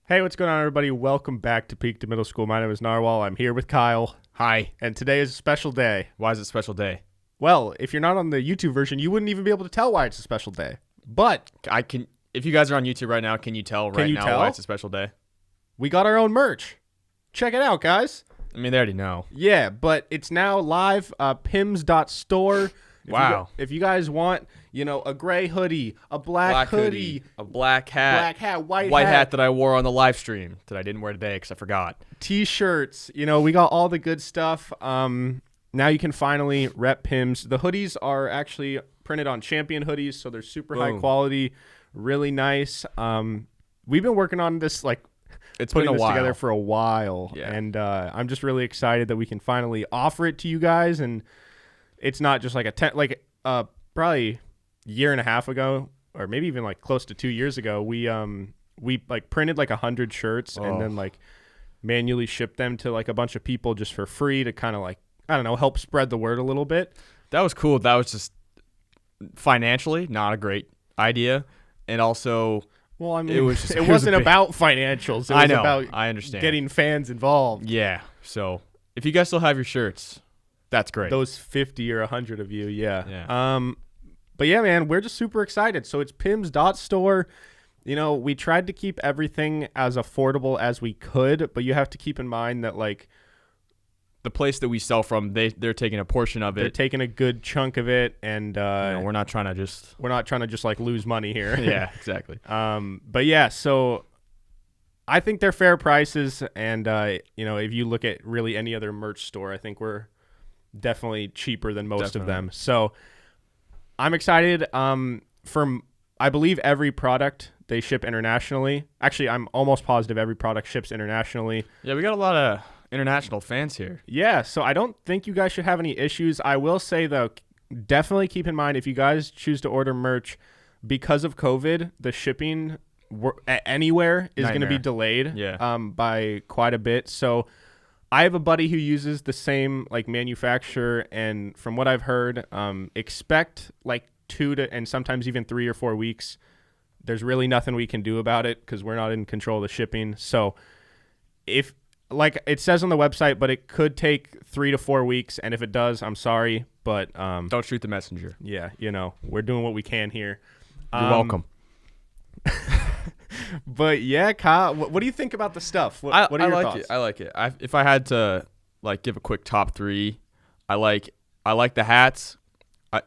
Hey, what's going on, everybody? Welcome back to Peak to Middle School. My name is Narwhal. I'm here with Kyle. Hi. And today is a special day. Why is it a special day? Well, if you're not on the YouTube version, you wouldn't even be able to tell why it's a special day. But I can. If you guys are on YouTube right now, can you tell why it's a special day? We got our own merch. Check it out, guys. I mean, they already know. Yeah, but it's now live. Pims.store. Wow. If you guys want, a gray hoodie, a black hoodie, a black hat, white hat that I wore on the live stream that I didn't wear today because I forgot. T-shirts, we got all the good stuff. Now you can finally rep Pims. The hoodies are actually printed on Champion hoodies, so they're super high quality, really nice. We've been working on this Putting this together for a while, and I'm just really excited that we can finally offer it to you guys. And it's not just probably a year and a half ago, or maybe even close to 2 years ago, we printed 100 shirts and then manually shipped them to a bunch of people just for free to kind of help spread the word a little bit. That was cool. That was just financially not a great idea, and also. Well, I mean, it wasn't about financials. It was about I understand. Getting fans involved. Yeah. So if you guys still have your shirts, that's great. Those 50 or 100 of you, yeah. But yeah, man, we're just super excited. So it's pims.store. We tried to keep everything as affordable as we could, but you have to keep in mind that the place that we sell from, they're taking a portion of it. They're taking a good chunk of it, and we're not trying to just lose money here. Yeah, exactly. But yeah, so I think they're fair prices, and if you look at really any other merch store, I think we're definitely cheaper than most of them. So I'm excited. I believe every product they ship internationally. Actually, I'm almost positive every product ships internationally. Yeah, we got a lot of international fans here. Yeah, so I don't think you guys should have any issues. I will say, though, definitely keep in mind if you guys choose to order merch because of COVID, the shipping anywhere is going to be delayed by quite a bit. So I have a buddy who uses the same manufacturer, and from what I've heard, expect 2 to and sometimes even 3 or 4 weeks. There's really nothing we can do about it because we're not in control of the shipping. So if it says on the website, but it could take 3 to 4 weeks, and if it does, I'm sorry, but don't shoot the messenger. Yeah, we're doing what we can here. You're welcome. But yeah, Kyle, what do you think about the stuff? What are your thoughts? I like it. If I had to give a quick top 3, I like the hats. If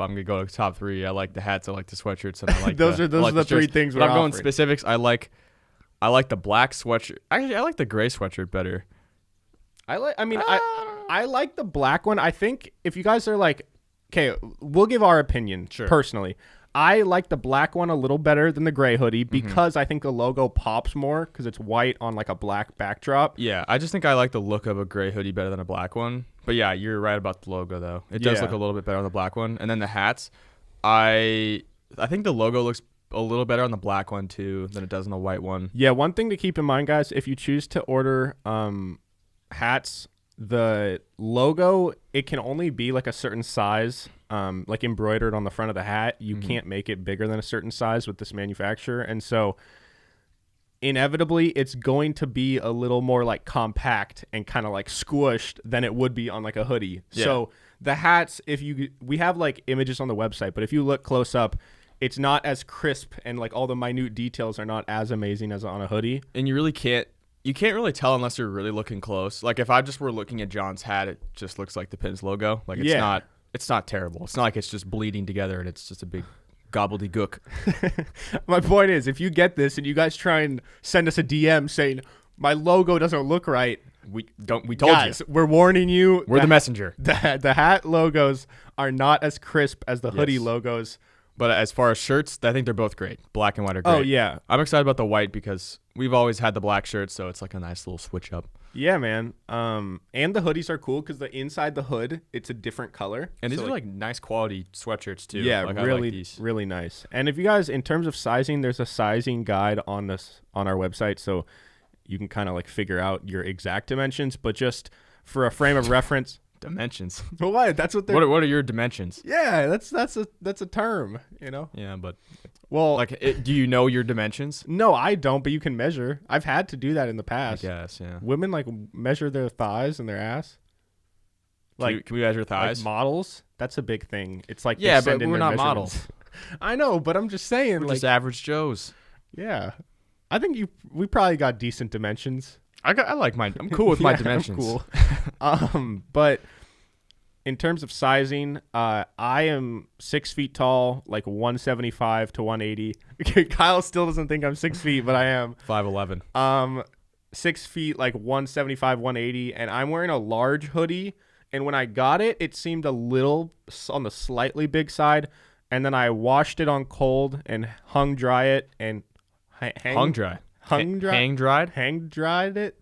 I'm gonna go to top 3, I like the hats. I like the sweatshirts, and I like those are the 3 things. But I'm going specifics. I like the black sweatshirt. Actually, I like the gray sweatshirt better. I like the black one. I think if you guys are okay, we'll give our opinion. Sure. Personally, I like the black one a little better than the gray hoodie because I think the logo pops more because it's white on a black backdrop. Yeah, I just think I like the look of a gray hoodie better than a black one. But yeah, you're right about the logo though. It does look a little bit better on the black one. And then the hats, I think the logo looks a little better on the black one too than it does on the white one. Yeah, one thing to keep in mind, guys, if you choose to order hats, the logo, it can only be a certain size, embroidered on the front of the hat. You can't make it bigger than a certain size with this manufacturer, and so inevitably it's going to be a little more compact and kind of squished than it would be on a hoodie. Yeah. So the hats, we have images on the website, but if you look close up, it's not as crisp, and all the minute details are not as amazing as on a hoodie. And you can't really tell unless you're really looking close. If I just were looking at John's hat, it just looks like the Pims logo. It's not terrible. It's not like it's just bleeding together and it's just a big gobbledygook. My point is, if you get this and you guys try and send us a DM saying my logo doesn't look right, we told guys, you. We're warning you. We're the messenger. The hat logos are not as crisp as the hoodie logos. But as far as shirts, I think they're both great. Black and white are great. Oh, yeah. I'm excited about the white because we've always had the black shirts, so it's a nice little switch up. Yeah, man. And the hoodies are cool because the inside the hood, it's a different color. And these are nice quality sweatshirts too. Yeah, really nice. And if you guys, in terms of sizing, there's a sizing guide on our website, so you can kind of figure out your exact dimensions. But just for a frame of reference, Dimensions. Well, what? That's what they're. What are your dimensions? Yeah, that's a term, you know. Yeah, but well, like, do you know your dimensions? No, I don't. But you can measure. I've had to do that in the past. I guess, yeah. Women like measure their thighs and their ass. Like, can we measure thighs? Like models, that's a big thing. It's like yeah, but we're not models. I know, but I'm just saying, we're like, just average Joes. Yeah, I think we probably got decent dimensions. I like mine. I'm cool with my dimensions. I'm cool. But in terms of sizing, I am 6 feet tall, like 175 to 180. Kyle still doesn't think I'm 6 feet, but I am 5'11". 6 feet, like 175, 180, and I'm wearing a large hoodie. And when I got it, it seemed a little on the slightly big side. And then I washed it on cold and hung dry it and hung dried it.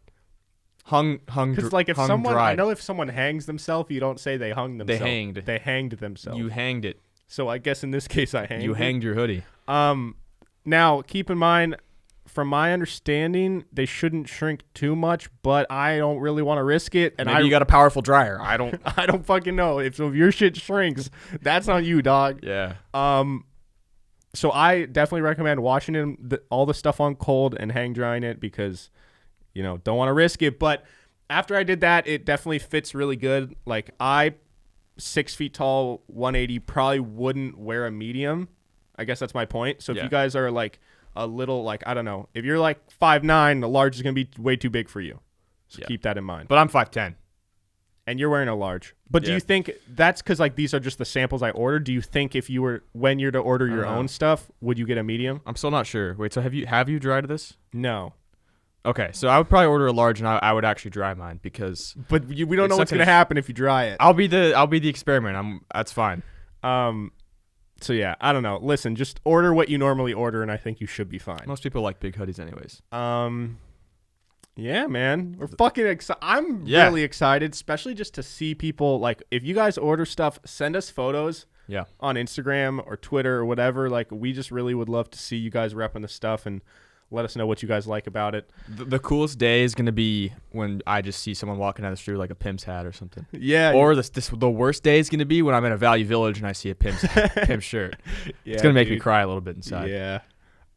Hung Because like if someone, dried. I know if someone hangs themselves, you don't say they hung themselves. They hanged themselves. You hanged it. So I guess in this case I hanged. You hanged your hoodie. Now keep in mind, from my understanding, they shouldn't shrink too much, but I don't really want to risk it. And maybe you got a powerful dryer. I don't fucking know. If your shit shrinks, that's on you, dog. Yeah. So I definitely recommend washing all the stuff on cold and hang drying it because, you know, don't want to risk it. But after I did that, it definitely fits really good. Like 6 feet tall, 180, probably wouldn't wear a medium. I guess that's my point. So if you guys are like a little, like, I don't know, if you're like 5'9", the large is going to be way too big for you. So keep that in mind. But I'm 5'10". And you're wearing a large. But do you think that's because, like, these are just the samples I ordered? Do you think when you're to order your own stuff, would you get a medium? I'm still not sure. Wait, so have you dried this? No. Okay, so I would probably order a large, and I would actually dry mine because. But we don't know what's gonna happen if you dry it. I'll be the experiment. That's fine. So yeah, I don't know. Listen, just order what you normally order, and I think you should be fine. Most people like big hoodies, anyways. Yeah, man, we're fucking excited. I'm really excited, especially just to see people. Like, if you guys order stuff, send us photos. Yeah. On Instagram or Twitter or whatever. Like, we just really would love to see you guys repping the stuff and let us know what you guys like about it. The coolest day is gonna be when I just see someone walking down the street with like a Pims hat or something. Yeah. Or the worst day is gonna be when I'm in a Value Village and I see a Pims shirt. Yeah, it's gonna make me cry a little bit inside. Yeah.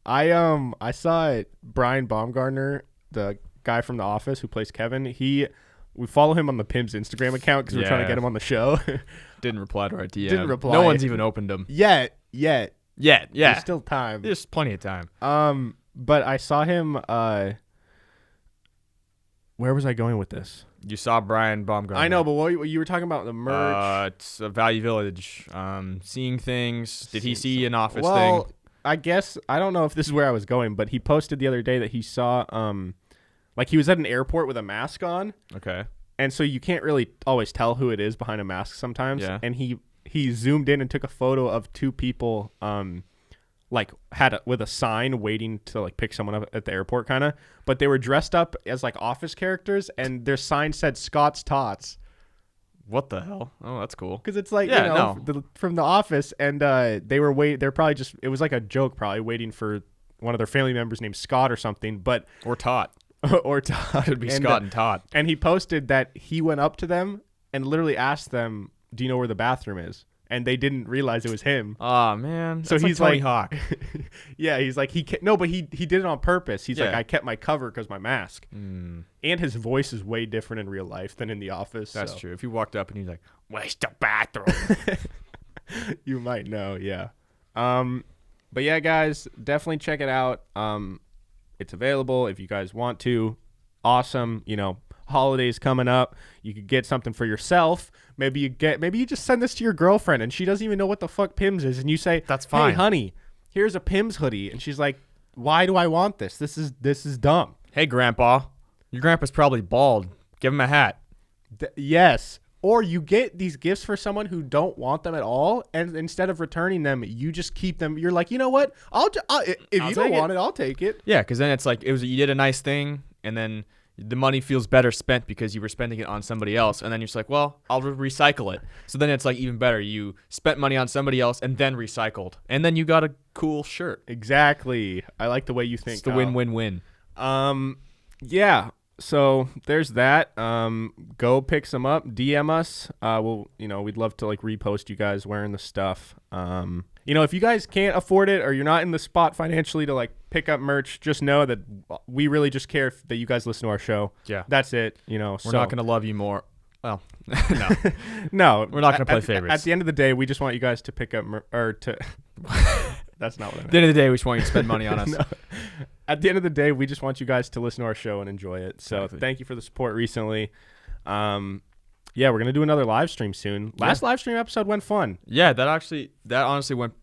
I saw Brian Baumgartner, the guy from The Office who plays Kevin. We follow him on the Pims Instagram account because we're trying to get him on the show. Didn't reply to our DM. Didn't reply. No one's even opened them. Yet. Yeah. There's still time. There's plenty of time. But I saw him. Where was I going with this? You saw Brian Baumgartner. I know, but what you were talking about the merch. It's a Value Village. Seeing things. Did he see an office thing? Well, I guess I don't know if this is where I was going, but he posted the other day that he saw like he was at an airport with a mask on. Okay. And so you can't really always tell who it is behind a mask sometimes. Yeah. And he zoomed in and took a photo of two people like with a sign waiting to like pick someone up at the airport kind of, but they were dressed up as like office characters and their sign said Scott's Tots. What the hell? Oh, that's cool. Because it's like, from The Office, and they're probably just, it was like a joke, probably waiting for one of their family members named Scott or something, but or Tot. Or Todd. It would be Scott and Todd. And he posted that he went up to them and literally asked them, "Do you know where the bathroom is?" And they didn't realize it was him. Oh man! So he's like Tony like, Hawk. Yeah, he's like but he did it on purpose. He's like, I kept my cover because my mask. And his voice is way different in real life than in The Office. That's true. If you walked up and he's like, "Where's the bathroom?" You might know. Yeah. But yeah, guys, definitely check it out. It's available if you guys want to. Awesome. Holidays coming up. You could get something for yourself. Maybe you just send this to your girlfriend and she doesn't even know what the fuck Pims is. And you say, "That's fine. Hey, honey, here's a Pims hoodie." And she's like, "Why do I want this? This is dumb." Hey, Grandpa. Your grandpa's probably bald. Give him a hat. Yes. Or you get these gifts for someone who don't want them at all, and instead of returning them, you just keep them. You're like, you know what? If you don't want it, I'll take it. Yeah, because then it's like you did a nice thing, and then the money feels better spent because you were spending it on somebody else, and then you're just like, well, I'll recycle it. So then it's like even better. You spent money on somebody else and then recycled, and then you got a cool shirt. Exactly. I like the way you think. It's the win-win-win. Yeah. So there's that. Go pick some up. DM us. We'd love to like repost you guys wearing the stuff. If you guys can't afford it or you're not in the spot financially to like pick up merch, just know that we really just care that you guys listen to our show. Yeah, that's it. We're not gonna love you more. Well, no, no, we're not gonna play favorites. At the end of the day, we just want you guys to pick up That's not what I meant. At the end of the day, we just want you to spend money on us. No. At the end of the day, we just want you guys to listen to our show and enjoy it. So Exactly. Thank you for the support recently. We're going to do another live stream soon. Last live stream episode went fun. Yeah, that honestly went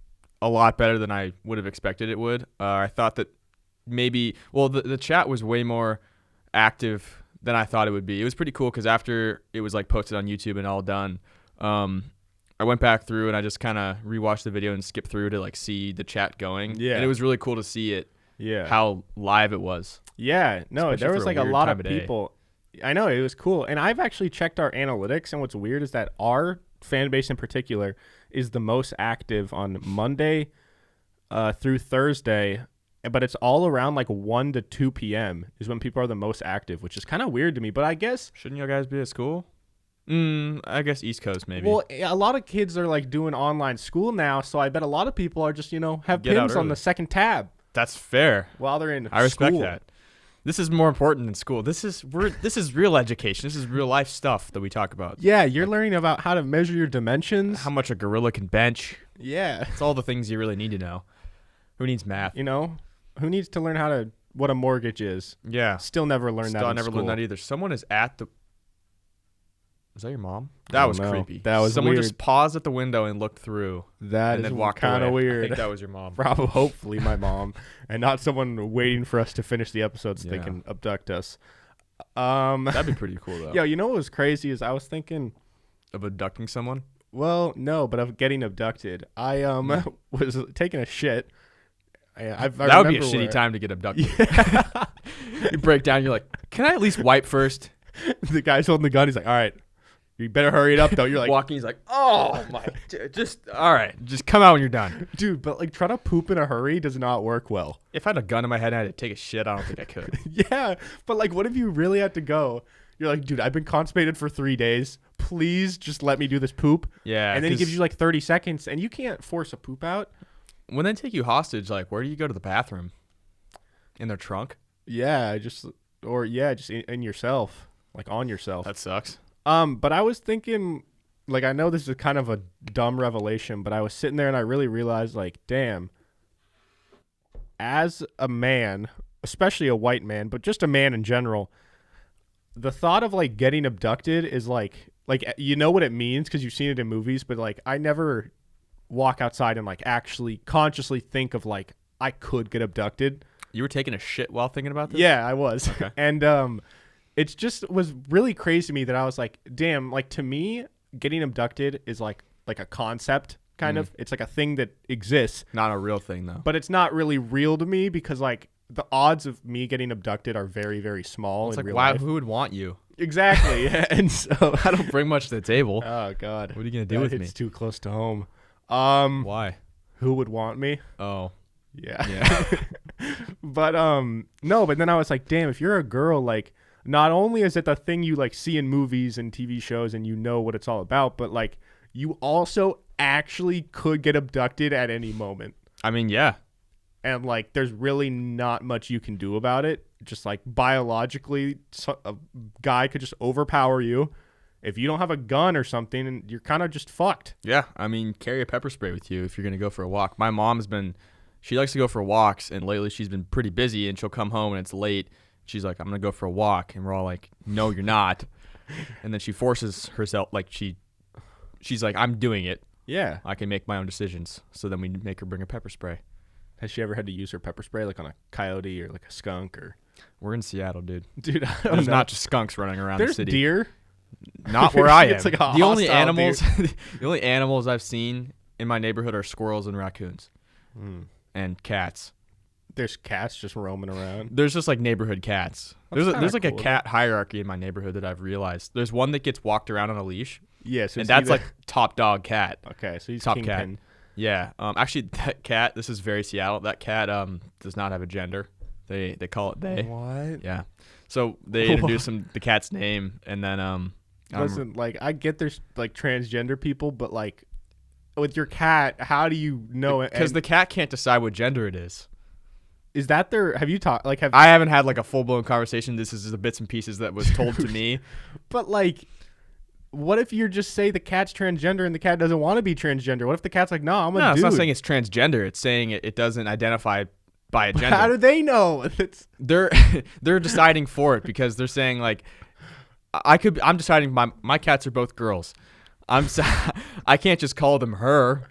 a lot better than I would have expected it would. I thought that maybe, the chat was way more active than I thought it would be. It was pretty cool because after it was like posted on YouTube and all done, I went back through and I just kind of rewatched the video and skipped through to like see the chat going. Yeah. And it was really cool to see it. Yeah. How live it was. Yeah. No, Especially there was for like a weird lot time of of day. people. I know, it was cool. And I've actually checked our analytics, and what's weird is that our fan base in particular is the most active on Monday through Thursday, but it's all around like 1 to 2 p.m. is when people are the most active, which is kind of weird to me. But I guess Shouldn't you guys be at school? I guess East Coast maybe. Well, a lot of kids are like doing online school now, so I bet a lot of people are just have Get out pims on early. the second tab That's fair. while they're in I respect school. that. This is more important than school. This is real education. This is real life stuff that we talk about. Yeah, you're learning about how to measure your dimensions. How much a gorilla can bench. Yeah. It's all the things you really need to know. Who needs math? Who needs to learn what a mortgage is? Yeah. Still never learned that I in never school. learned that either. Someone is at the... Was that your mom? That was know. creepy. That was Someone weird. just paused at the window and looked through. That and is then walked kind of away. I weird. think that was your mom. Probably, hopefully, my mom, and not someone waiting for us to finish the episode so they Yeah. can abduct us. That'd be pretty cool, though. Yo, you know what was crazy is I was thinking, Of abducting someone? well, no, but of getting abducted. I was taking a shit. That would be a shitty time to get abducted. Yeah. You break down, you're like, can I at least wipe first? The guy's holding the gun. He's like, all right, you better hurry it up, though. You're like, Walking, he's like, oh, my. All right. Just come out when you're done. dude, but like trying to poop in a hurry does not work well. If I had a gun in my head and I had to take a shit, I don't think I could. Yeah, but like, what if you really had to go? You're like, dude, I've been constipated for 3 days. Please just let me do this poop. Yeah. And then he 'cause gives you like 30 seconds, and you can't force a poop out. when they take you hostage, like, where do you go to the bathroom? In their trunk? Yeah, just in yourself, like on yourself. That sucks. But I was thinking, like, I know this is kind of a dumb revelation, but I was sitting there and I really realized, like, damn, as a man, especially a white man, but just a man in general, the thought of like getting abducted is like you know what it means because you've seen it in movies, but like I never walk outside and like actually consciously think of like I could get abducted. You were taking a shit while thinking about this? Yeah, I was. Okay. And it just was really crazy to me that I was like, damn, like to me, getting abducted is like a concept kind of. It's like a thing that exists. Not a real thing, though. But it's not really real to me because like the odds of me getting abducted are very, very small It's in like, real why? life. Who would want you? Exactly. And so I don't bring much to the table. oh God. What are you going to do with me? It's too close to home. Why? Who would want me? Oh. Yeah. Yeah. But no, but then I was like, damn, if you're a girl, like not only is it the thing you like see in movies and TV shows and you know what it's all about, but like you also actually could get abducted at any moment. I mean, yeah. And like there's really not much you can do about it. Just like biologically a guy could just overpower you. If you don't have a gun or something, and you're kind of just fucked. Yeah. I mean, carry a pepper spray with you if you're going to go for a walk. My mom's she likes to go for walks, and lately she's been pretty busy, and she'll come home and it's late. She's like, I'm going to go for a walk. And we're all like, no, you're not. And then she forces herself, like she's like, I'm doing it. Yeah. I can make my own decisions. So then we make her bring a pepper spray. Has she ever had to use her pepper spray like on a coyote or like a skunk or? We're in Seattle, dude. Dude, I don't There's know. not just skunks running around There's the city. deer. Not where I am. It's like a the only hostile animals, the only animals I've seen in my neighborhood are squirrels and raccoons, and cats. There's cats just roaming around. There's just like neighborhood cats. That's There's like kinda a cool. cat hierarchy in my neighborhood that I've realized. There's one that gets walked around on a leash, Yeah, so and that's like top dog cat. okay, so he's top kingpin. cat. Yeah. Actually, that cat. This is very Seattle. That cat does not have a gender. They call it they. What? Yeah. So they introduce the cat's name, and then Listen, like I get there's like transgender people, but like with your cat, how do you know it? Because the cat can't decide what gender it is. Is that their? Have you talked? Like, I haven't had like a full blown conversation. This is the bits and pieces that was told to me. But like, what if you just say the cat's transgender and the cat doesn't want to be transgender? What if the cat's like, no, I'm a dude? No, it's not saying it's transgender. It's saying it doesn't identify by a gender. How do they know? They're deciding for it because they're saying like, I'm deciding my cats are both girls. I can't just call them her,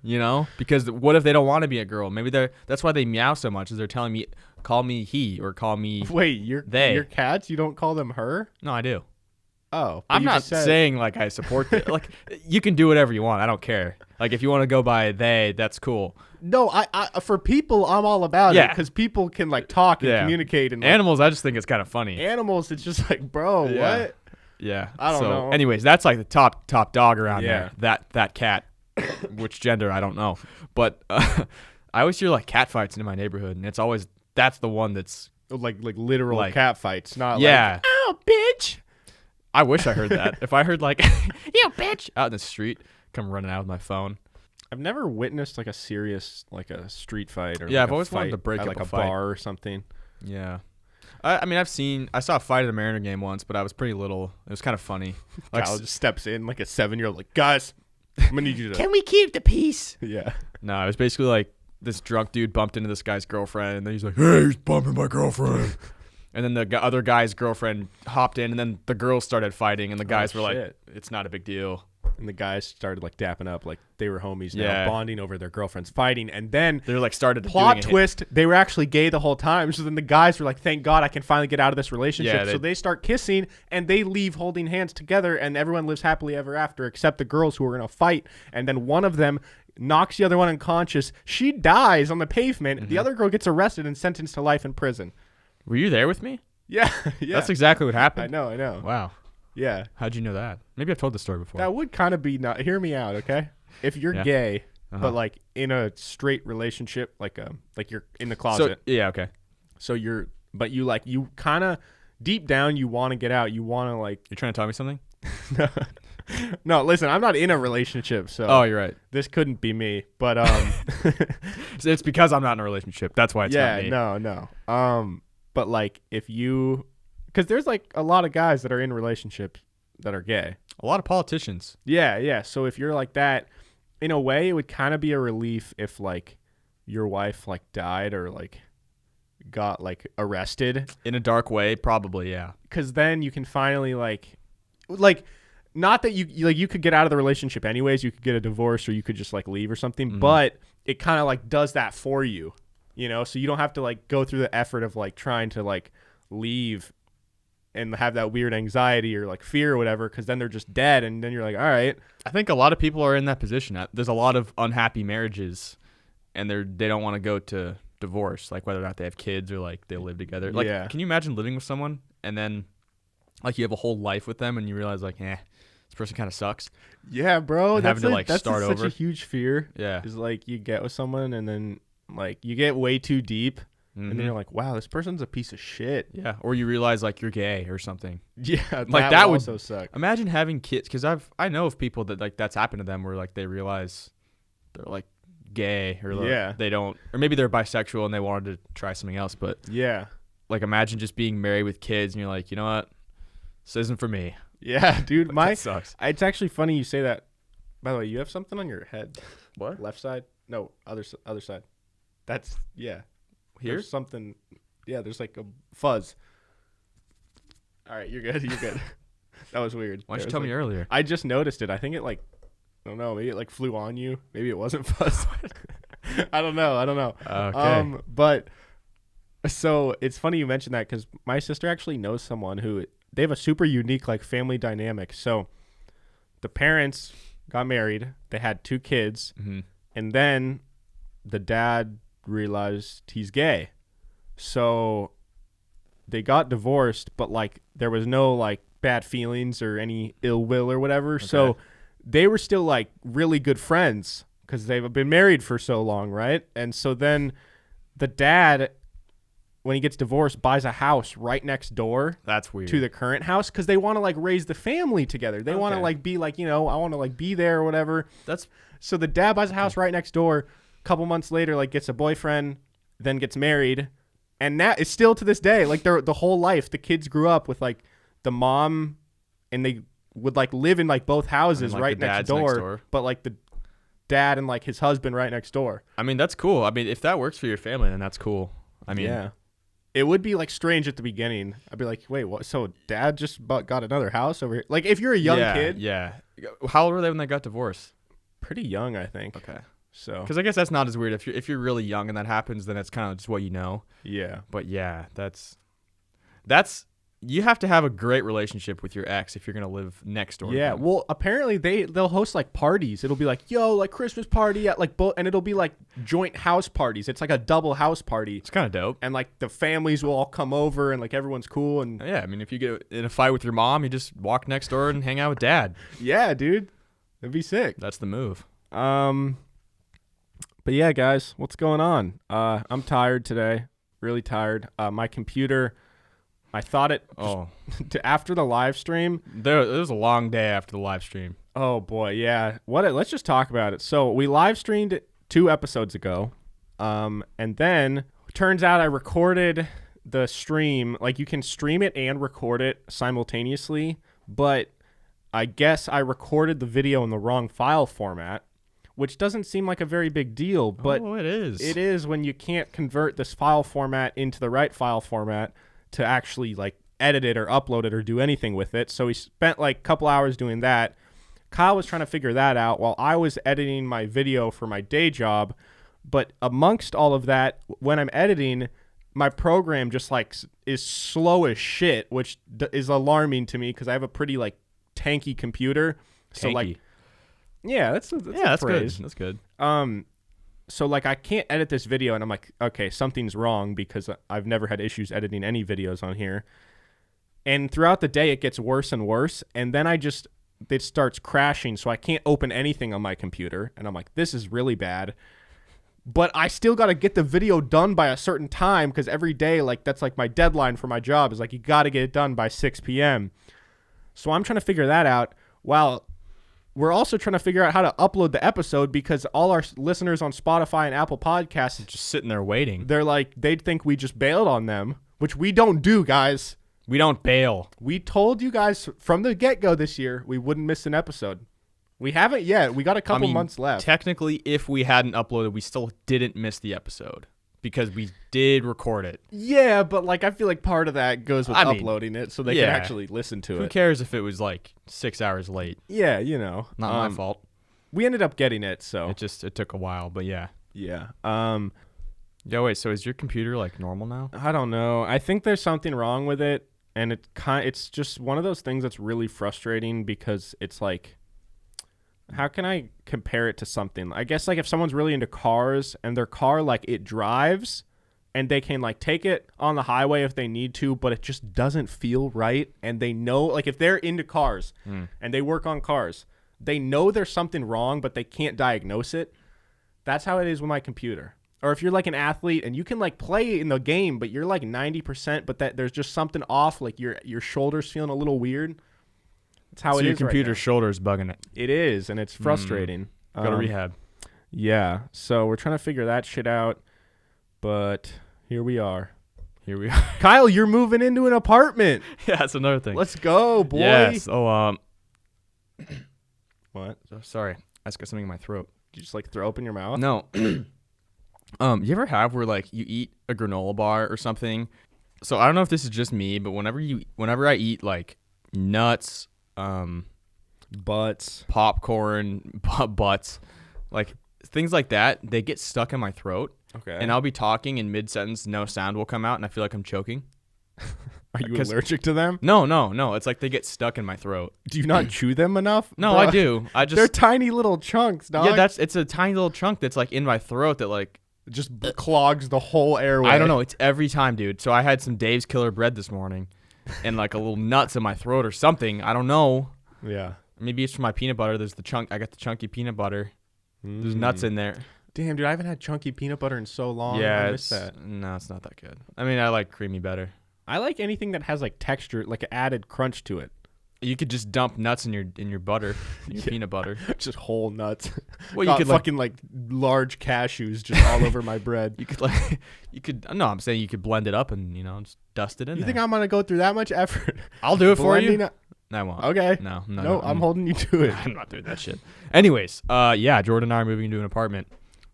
because what if they don't want to be a girl? Maybe that's why they meow so much, is they're telling me, call me he or call me Wait, they. Your cats, you don't call them her? No, I do. Oh. I'm not saying like I support it. Like you can do whatever you want. I don't care. Like if you want to go by they, that's cool. No, I for people, I'm all about it because people can like talk and communicate. And like, animals, I just think it's kind of funny. Animals, it's just like, bro, what? Yeah. I don't know. Anyways, that's like the top dog around there. That cat, which gender I don't know, but I always hear like cat fights in my neighborhood, and that's the one that's like literal cat fights, not like oh bitch. I wish I heard that. If I heard like you bitch out in the street, come running out with my phone. I've never witnessed like a serious like a street fight or I've always wanted to break at, up like a fight. Bar or something. Yeah. I mean, I saw a fight at a Mariner game once, but I was pretty little. It was kind of funny. Like, Kyle just steps in like a 7-year-old, like, guys, I'm gonna need you to. Can we keep the peace? Yeah. No, it was basically like this drunk dude bumped into this guy's girlfriend, and then he's like, "Hey, he's bumping my girlfriend." And then the other guy's girlfriend hopped in, and then the girls started fighting, and the guys were like, "It's not a big deal." And the guys started like dapping up, like they were homies now, bonding over their girlfriends fighting. And then they're like started plot twist, they were actually gay the whole time. So then the guys were like, thank God I can finally get out of this relationship. So they start kissing and they leave holding hands together, and everyone lives happily ever after except the girls who are in a fight. And then one of them knocks the other one unconscious. She dies on the pavement. The other girl gets arrested and sentenced to life in prison. Were you there with me? Yeah. That's exactly what happened. I know. Wow. Yeah. How'd you know that? Maybe I've told the story before. That would kind of be not. Hear me out, okay? If you're gay, but like in a straight relationship, like you're in the closet. So, yeah, okay. So you kind of deep down you want to get out. You want to like. You're trying to tell me something? No, listen, I'm not in a relationship, so. Oh, you're right. This couldn't be me, but it's because I'm not in a relationship. That's why it's not me. No. But like if you. Because there's like a lot of guys that are in relationships that are gay. A lot of politicians. Yeah. So if you're like that, in a way, it would kind of be a relief if like your wife like died or like got like arrested. In a dark way, probably, yeah. Because then you can finally like not that you could get out of the relationship anyways. You could get a divorce or you could just like leave or something. But it kind of like does that for you, so you don't have to like go through the effort of like trying to like leave and have that weird anxiety or like fear or whatever, because then they're just dead, and then you're like, all right. I think a lot of people are in that position. There's a lot of unhappy marriages, and they don't want to go to divorce, like whether or not they have kids or like they live together. Like, can you imagine living with someone and then like you have a whole life with them and you realize like, this person kind of sucks. Yeah, bro. That's start over. Such a huge fear. Yeah, is like you get with someone and then like you get way too deep. And then you're like, wow, this person's a piece of shit. Yeah. Or you realize like you're gay or something. Yeah. Like that would also suck. Imagine having kids. Cause I know of people that like that's happened to them where like they realize they're like gay or like, they don't, or maybe they're bisexual and they wanted to try something else. But like imagine just being married with kids and you're like, you know what? This isn't for me. Yeah, dude. That sucks. It's actually funny you say that. By the way, you have something on your head. What? Left side? No, other side. That's, Here? There's something. Yeah, there's like a fuzz. All right, you're good. That was weird. Why didn't you tell me earlier? I just noticed it. I think it like, I don't know, maybe it like flew on you. Maybe it wasn't fuzz. I don't know. Okay. But so it's funny you mentioned that because my sister actually knows someone who they have a super unique like family dynamic. So the parents got married. They had 2 kids, and then the dad realized he's gay, so they got divorced, but like there was no like bad feelings or any ill will or whatever. So they were still like really good friends because they've been married for so long, right? And so then the dad when he gets divorced, buys a house right next door. That's weird. To the current house because they want to like raise the family together. They want to like be like, I want to like be there or whatever. So the dad buys a house right next door. A couple months later, like gets a boyfriend, then gets married, and that is still to this day like the whole life. The kids grew up with like the mom, and they would like live in like both houses right next door, but like the dad and like his husband right next door. I mean, that's cool. I mean, if that works for your family, then that's cool. I mean, yeah. It would be like strange at the beginning. I'd be like, wait, what? So dad just got another house over here? Like if you're a young kid. Yeah. How old were they when they got divorced? Pretty young, I think. Okay. So. Because I guess that's not as weird. If you're really young and that happens, then it's kind of just what you know. Yeah. But yeah, that's you have to have a great relationship with your ex if you're going to live next door. Yeah. Well, apparently they'll host like parties. It'll be like, yo, like Christmas party at like and it'll be like joint house parties. It's like a double house party. It's kind of dope. And like the families will all come over and like everyone's cool. And yeah, I mean, if you get in a fight with your mom, you just walk next door and hang out with dad. Yeah, dude. It'd be sick. That's the move. But yeah, guys, what's going on? I'm tired today. Really tired. My computer, I thought it after the live stream. It was a long day after the live stream. Oh boy, yeah. Let's just talk about it. So we live streamed 2 episodes ago. And then turns out I recorded the stream. Like you can stream it and record it simultaneously, but I guess I recorded the video in the wrong file format, which doesn't seem like a very big deal, but it is. It is when you can't convert this file format into the right file format to actually like edit it or upload it or do anything with it. So we spent like a couple hours doing that. Kyle was trying to figure that out while I was editing my video for my day job. But amongst all of that, when I'm editing, my program just like is slow as shit, which is alarming to me because I have a pretty like tanky computer. So like, yeah, that's good. That's good. So like I can't edit this video and I'm like, okay, something's wrong because I've never had issues editing any videos on here. And throughout the day, it gets worse and worse. And then it starts crashing. So I can't open anything on my computer. And I'm like, this is really bad. But I still got to get the video done by a certain time because every day, like that's like my deadline for my job is like, you got to get it done by 6 p.m. So I'm trying to figure that out while we're also trying to figure out how to upload the episode because all our listeners on Spotify and Apple Podcasts just sitting there waiting. They're like, they'd think we just bailed on them, which we don't do, guys. We don't bail. We told you guys from the get-go this year we wouldn't miss an episode. We haven't yet. We got a couple months left. Technically, if we hadn't uploaded, we still didn't miss the episode because we did record it. Yeah, but like I feel like part of that goes with uploading it so they can actually listen to it. Who cares if it was like 6 hours late? Yeah, Not my fault. We ended up getting it, so it took a while, but yeah. Yeah. Yeah, wait, so is your computer like normal now? I don't know. I think there's something wrong with it, and it's just one of those things that's really frustrating because it's like, how can I compare it to something? I guess like if someone's really into cars and their car like it drives and they can like take it on the highway if they need to, but it just doesn't feel right. And they know like if they're into cars and they work on cars, they know there's something wrong, but they can't diagnose it. That's how it is with my computer. Or if you're like an athlete and you can like play in the game, but you're like 90%, but that there's just something off, like your shoulders feeling a little weird. That's how it is. Your computer's shoulder's bugging it. It is, and it's frustrating. Go to rehab. Yeah, so we're trying to figure that shit out, but here we are. Kyle, you're moving into an apartment. Yeah, that's another thing. Let's go, boy. Yes. What? Sorry, I just got something in my throat. Did you just like throw up in your mouth? No. You ever have where like you eat a granola bar or something? So I don't know if this is just me, but whenever I eat like nuts, butts, popcorn, butts, like things like that, they get stuck in my throat. Okay. And I'll be talking in mid-sentence, no sound will come out, and I feel like I'm choking. Are you allergic to them? No. It's like they get stuck in my throat. Do you not chew them enough? No, I do. They're tiny little chunks, dog. Yeah, it's a tiny little chunk that's like in my throat that like just clogs the whole airway. I don't know. It's every time, dude. So I had some Dave's Killer Bread this morning and like a little nuts in my throat or something. I don't know. Yeah. Maybe it's from my peanut butter. There's the chunk. I got the chunky peanut butter. There's nuts in there. Damn, dude, I haven't had chunky peanut butter in so long. Yeah, I miss that. No, it's not that good. I mean, I like creamy better. I like anything that has like texture, like an added crunch to it. You could just dump nuts in your butter, your peanut butter. Just whole nuts. Well, you could fucking like large cashews just all over my bread. No, I'm saying you could blend it up and just dust it in. You think I'm gonna go through that much effort? I'll do it for you. No, I won't. Okay. No, I'm holding you to it. I'm not doing that shit. Anyways, yeah, Jordan and I are moving into an apartment.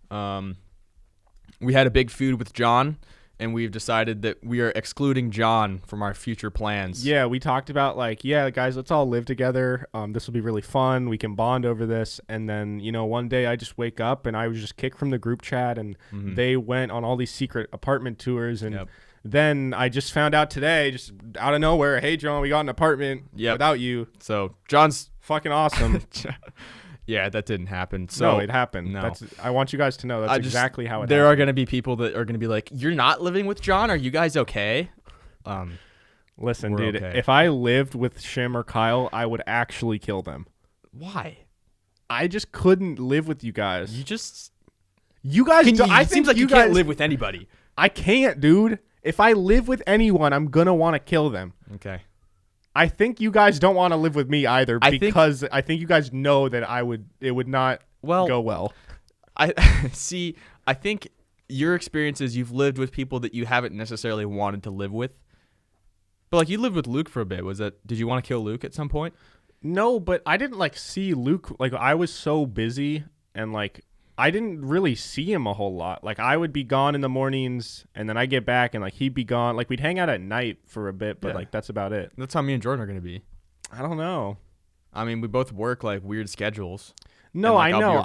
We had a big feud with John, and we've decided that we are excluding John from our future plans. Yeah, we talked about like, yeah, guys, let's all live together. This will be really fun. We can bond over this. And then, one day I just wake up and I was just kicked from the group chat, and they went on all these secret apartment tours. And then I just found out today, just out of nowhere, hey, John, we got an apartment without you. So John's fucking awesome. Yeah, that didn't happen. So no, it happened. No. I want you guys to know that's exactly how it happened. There are going to be people that are going to be like, you're not living with John? Are you guys okay? Listen, dude, if I lived with Shim or Kyle, I would actually kill them. Why? I just couldn't live with you guys. You guys, it seems like you can't live with anybody. I can't, dude. If I live with anyone, I'm going to want to kill them. Okay. I think you guys don't want to live with me either because I think you guys know that it would not go well. I think your experience is you've lived with people that you haven't necessarily wanted to live with. But like you lived with Luke for a bit. Did you want to kill Luke at some point? No, but I didn't like see Luke. Like I was so busy and like I didn't really see him a whole lot. Like I would be gone in the mornings and then I get back and like he'd be gone. Like we'd hang out at night for a bit, but like that's about it. That's how me and Jordan are going to be. I don't know. I mean, we both work like weird schedules. No, like, I know.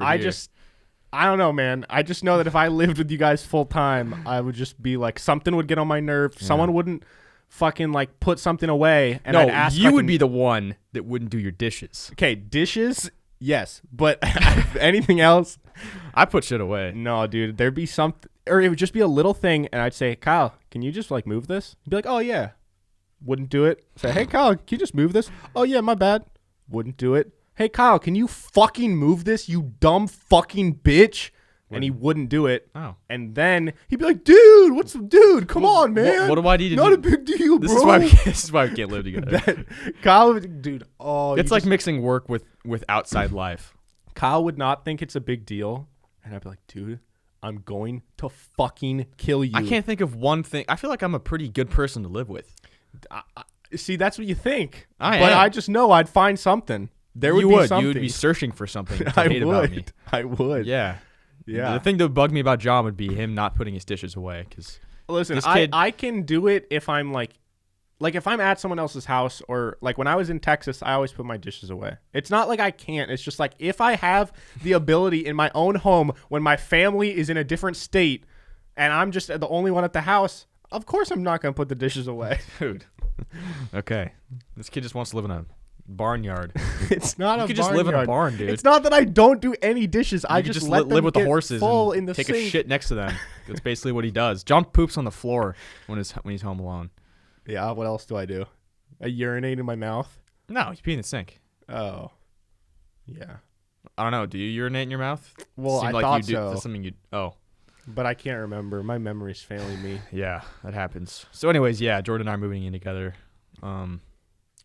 I don't know, man. I just know that if I lived with you guys full time, I would just be like something would get on my nerve. Yeah. Someone wouldn't fucking like put something away and I'd ask you would be the one that wouldn't do your dishes. Okay, dishes? Yes, but anything else, I put shit away. No, dude, there'd be something, or it would just be a little thing, and I'd say, Kyle, can you just like move this? He'd be like, oh yeah, wouldn't do it. Say, hey Kyle, can you just move this? Oh yeah, my bad. Wouldn't do it. Hey Kyle, can you fucking move this? You dumb fucking bitch. And he wouldn't do it. Oh. And then he'd be like, dude, come on, man. What do I need to do? Not a big deal, bro. This is why we can't live together. Kyle, dude, it's like mixing work with outside life. Kyle would not think it's a big deal. And I'd be like, dude, I'm going to fucking kill you. I can't think of one thing. I feel like I'm a pretty good person to live with. See, that's what you think. I just know I'd find something. There would be something. You would be searching for something to hate about me. I would. Yeah. The thing that would bug me about John would be him not putting his dishes away. Cause listen, I can do it if I'm like if I'm at someone else's house or like when I was in Texas, I always put my dishes away. It's not like I can't. It's just like if I have the ability in my own home when my family is in a different state and I'm just the only one at the house, of course I'm not going to put the dishes away. Dude. Okay. This kid just wants to live in a barnyard. It's not you could just live in a barn, dude. It's not that I don't do any dishes. I just let them live with get the horses full and in the take sink. a shit next to them. That's basically what he does. John poops on the floor when he's home alone. Yeah, what else do I do? I urinate in my mouth? No, you pee in the sink. Oh. Yeah. I don't know. Do you urinate in your mouth? Well, I thought so. That's something you But I can't remember. My memory's failing me. Yeah, that happens. So anyways, yeah, Jordan and I are moving in together.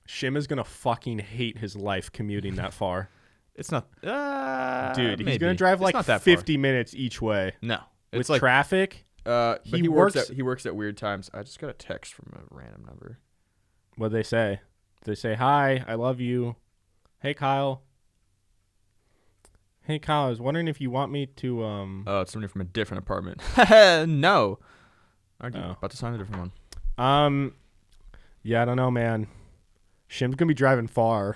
Shim is going to fucking hate his life commuting that far. It's not. Dude, maybe. He's going to drive like 50 minutes each way. No. With like traffic. He works at weird times. I just got a text from a random number. What'd they say? They say, hi, I love you. Hey, Kyle. Hey, Kyle, I was wondering if you want me to... Oh, it's somebody from a different apartment. No. Aren't you about to sign a different one? Yeah, I don't know, man. Shim's going to be driving far.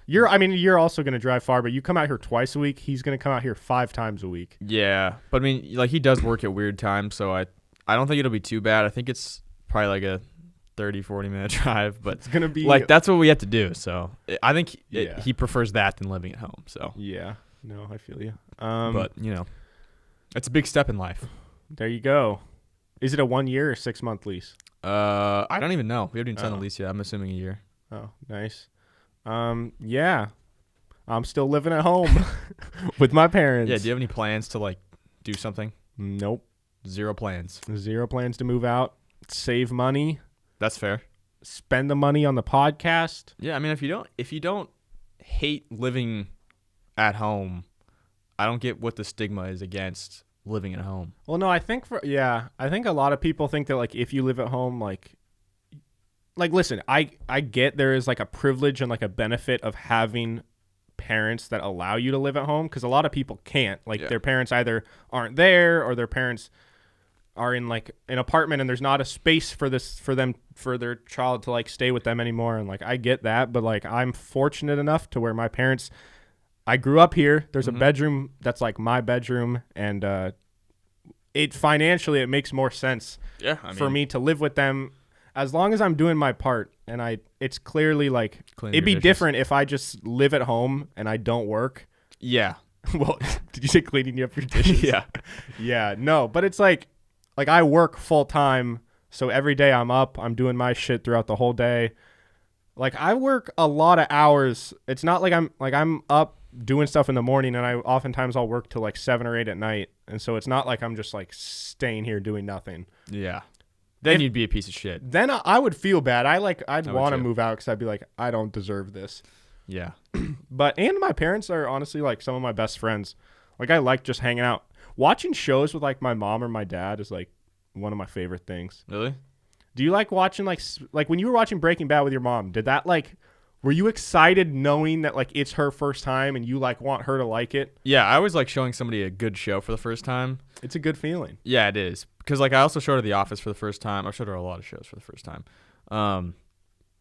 You're also going to drive far, but you come out here twice a week. He's going to come out here 5 times a week. Yeah, but I mean, like he does work at weird times, so I don't think it'll be too bad. I think it's probably like a 30-40 minute drive, but it's going to be like that's what we have to do. So I think he prefers that than living at home. So yeah, no, I feel you. But it's a big step in life. There you go. Is it a 1 year or 6 month lease? I don't even know. We haven't even signed a lease yet. I'm assuming a year. Oh, nice. Yeah. I'm still living at home with my parents. Yeah, do you have any plans to like do something? Nope. Zero plans. Zero plans to move out. Save money. That's fair. Spend the money on the podcast. Yeah, I mean, if you don't hate living at home, I don't get what the stigma is against living at home. Well, no, I think I think a lot of people think that like if you live at home, like listen, I get there is like a privilege and like a benefit of having parents that allow you to live at home, because a lot of people can't. Like their parents either aren't there or their parents are in like an apartment and there's not a space for their child to like stay with them anymore. And like I get that, but like I'm fortunate enough to where my parents, I grew up here. There's a bedroom that's like my bedroom, and it financially it makes more sense for me to live with them as long as I'm doing my part. And it's clearly like it'd be different if I just live at home and I don't work. Yeah. Well, did you say cleaning up your dishes? Yeah. Yeah. No, but it's like I work full time, so every day I'm up, I'm doing my shit throughout the whole day. Like I work a lot of hours. It's not like I'm up doing stuff in the morning, and I'll work till like 7 or 8 at night. And so it's not like I'm just like staying here doing nothing. Yeah. Then you'd be a piece of shit. Then I would feel bad. I'd want to move out because I'd be like, I don't deserve this. Yeah. And my parents are honestly like some of my best friends. Like I like just hanging out. Watching shows with like my mom or my dad is like one of my favorite things. Really? Do you like watching like when you were watching Breaking Bad with your mom, did that like, were you excited knowing that like it's her first time and you like want her to like it? Yeah, I always like showing somebody a good show for the first time. It's a good feeling. Yeah, it is. Because like I also showed her The Office for the first time. I've showed her a lot of shows for the first time.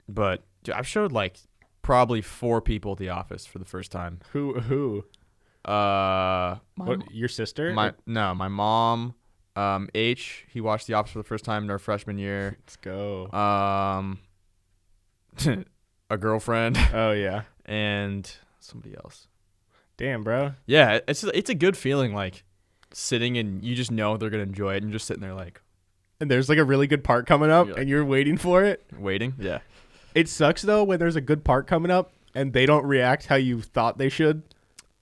But dude, I've showed like probably 4 people The Office for the first time. Who? Your sister? My mom. H, he watched The Office for the first time in our freshman year. Let's go. A girlfriend. Oh yeah. And somebody else. Damn, bro. Yeah, it's a good feeling, like sitting and you just know they're gonna enjoy it, and you're just sitting there like. And there's like a really good part coming up, and you're waiting for it. Waiting. Yeah. It sucks though when there's a good part coming up and they don't react how you thought they should.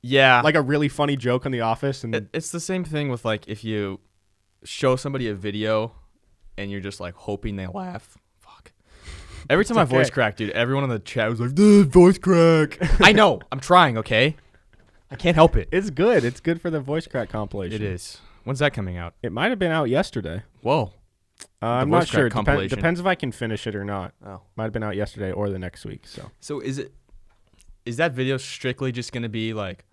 Yeah. Like a really funny joke on The Office, and it's the same thing with like if you show somebody a video and you're just like hoping they laugh. Fuck. Every time my voice cracked, dude, everyone in the chat was like, "The voice crack." I know. I'm trying, okay? I can't help it. It's good. It's good for the voice crack compilation. It is. When's that coming out? It might have been out yesterday. Whoa. I'm not sure. Depends if I can finish it or not. Oh. Might have been out yesterday or the next week. So is that video strictly just going to be like,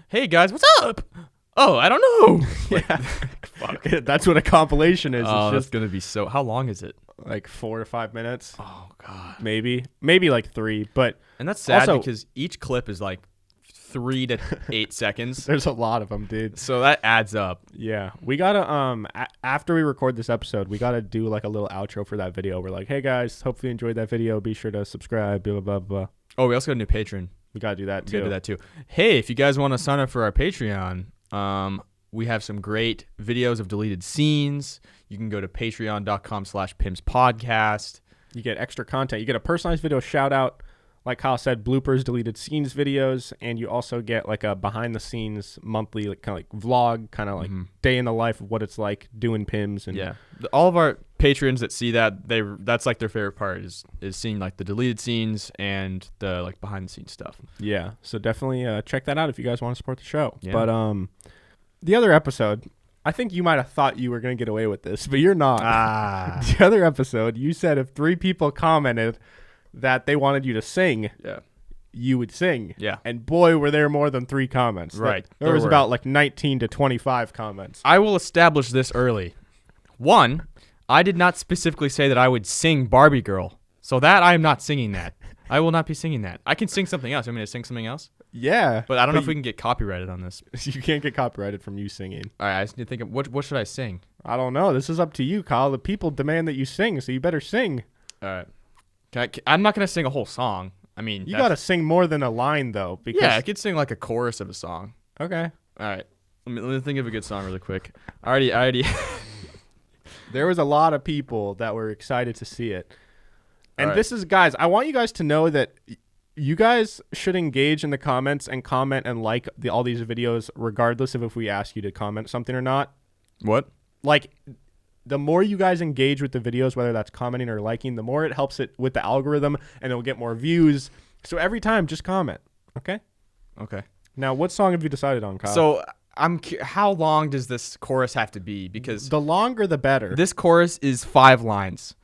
"Hey guys, what's up? Oh, I don't know." Yeah. Fuck. That's what a compilation is. Oh, it's going to be so. How long is it? Like 4 to 5 minutes. Oh god. Maybe like 3, but and that's sad also, because each clip is like 3 to 8 seconds. There's a lot of them, dude. So that adds up. Yeah. We got to after we record this episode, we got to do like a little outro for that video. We're like, "Hey guys, hopefully you enjoyed that video. Be sure to subscribe, blah blah blah." Oh, we also got a new patron. We got to do that too. Hey, if you guys want to sign up for our Patreon, we have some great videos of deleted scenes. You can go to patreon.com/pimspodcast. You get extra content. You get a personalized video shout out. Like Kyle said, bloopers, deleted scenes videos, and you also get like a behind the scenes monthly like kind of like vlog, kind of like day in the life of what it's like doing Pims. And yeah, all of our patrons that see that's like their favorite part is seeing like the deleted scenes and the like behind the scenes stuff. Yeah, so definitely check that out if you guys want to support the show. Yeah. But the other episode, I think you might have thought you were going to get away with this, but you're not. The other episode, you said if 3 people commented that they wanted you to sing, you would sing. Yeah. And boy, were there more than 3 comments. Right. There was about like 19 to 25 comments. I will establish this early. 1, I did not specifically say that I would sing Barbie Girl. So that I am not singing that. I will not be singing that. I can sing something else. You want me to sing something else? Yeah. But I don't know if we can get copyrighted on this. You can't get copyrighted from you singing. All right, I just need to think of what should I sing? I don't know. This is up to you, Kyle. The people demand that you sing, so you better sing. All right. I'm not going to sing a whole song. I mean, you got to sing more than a line, though. Because yeah, I could sing like a chorus of a song. Okay. All right. Let me think of a good song really quick. I already. There was a lot of people that were excited to see it. And this is, guys, I want you guys to know that you guys should engage in the comments and comment and like all these videos, regardless of if we ask you to comment something or not. What? Like, the more you guys engage with the videos, whether that's commenting or liking, the more it helps it with the algorithm, and it'll get more views. So every time, just comment. Okay. Okay. Now, what song have you decided on, Kyle? So how long does this chorus have to be? Because the longer, the better. This chorus is 5 lines.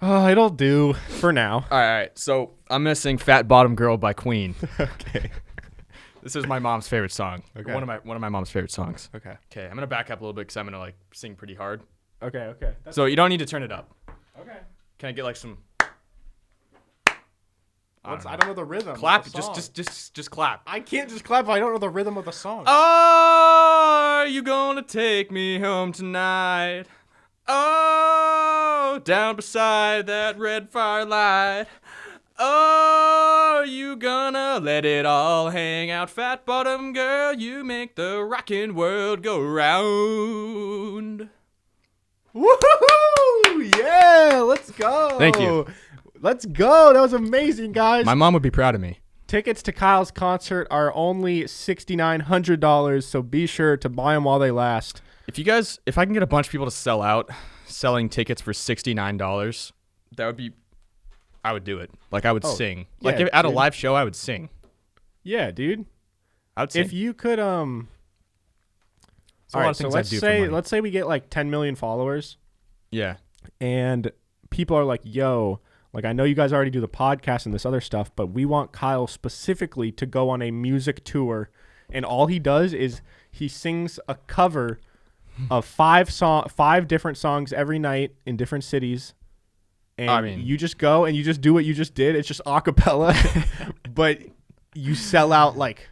Oh, it'll do for now. All right. So I'm gonna sing "Fat Bottom Girl" by Queen. Okay. This is my mom's favorite song. Okay. One of my mom's favorite songs. Okay. Okay. I'm gonna back up a little bit because I'm gonna like sing pretty hard. Okay. So you don't need to turn it up. Okay. Can I get like some? I don't know the rhythm. Clap. Of the song. Just clap. I can't just clap if I don't know the rhythm of the song. Are you gonna take me home tonight? Oh, down beside that red firelight. Oh, you gonna let it all hang out, fat bottom girl? You make the rockin' world go round. Woohoo! Yeah, let's go. Thank you. Let's go. That was amazing, guys. My mom would be proud of me. Tickets to Kyle's concert are only $6,900, so be sure to buy them while they last. If I can get a bunch of people to sell out selling tickets for $69, I would do it. Like, I would sing. Yeah, like, at a live show, I would sing. Yeah, dude. I would sing. If you could, all a lot right, of so things I'd do for money. let's say we get like 10 million followers. Yeah. And people are like, yo, like, I know you guys already do the podcast and this other stuff, but we want Kyle specifically to go on a music tour. And all he does is he sings a cover of 5 different songs every night in different cities. And you just go and you just do what you just did. It's just a cappella, but you sell out like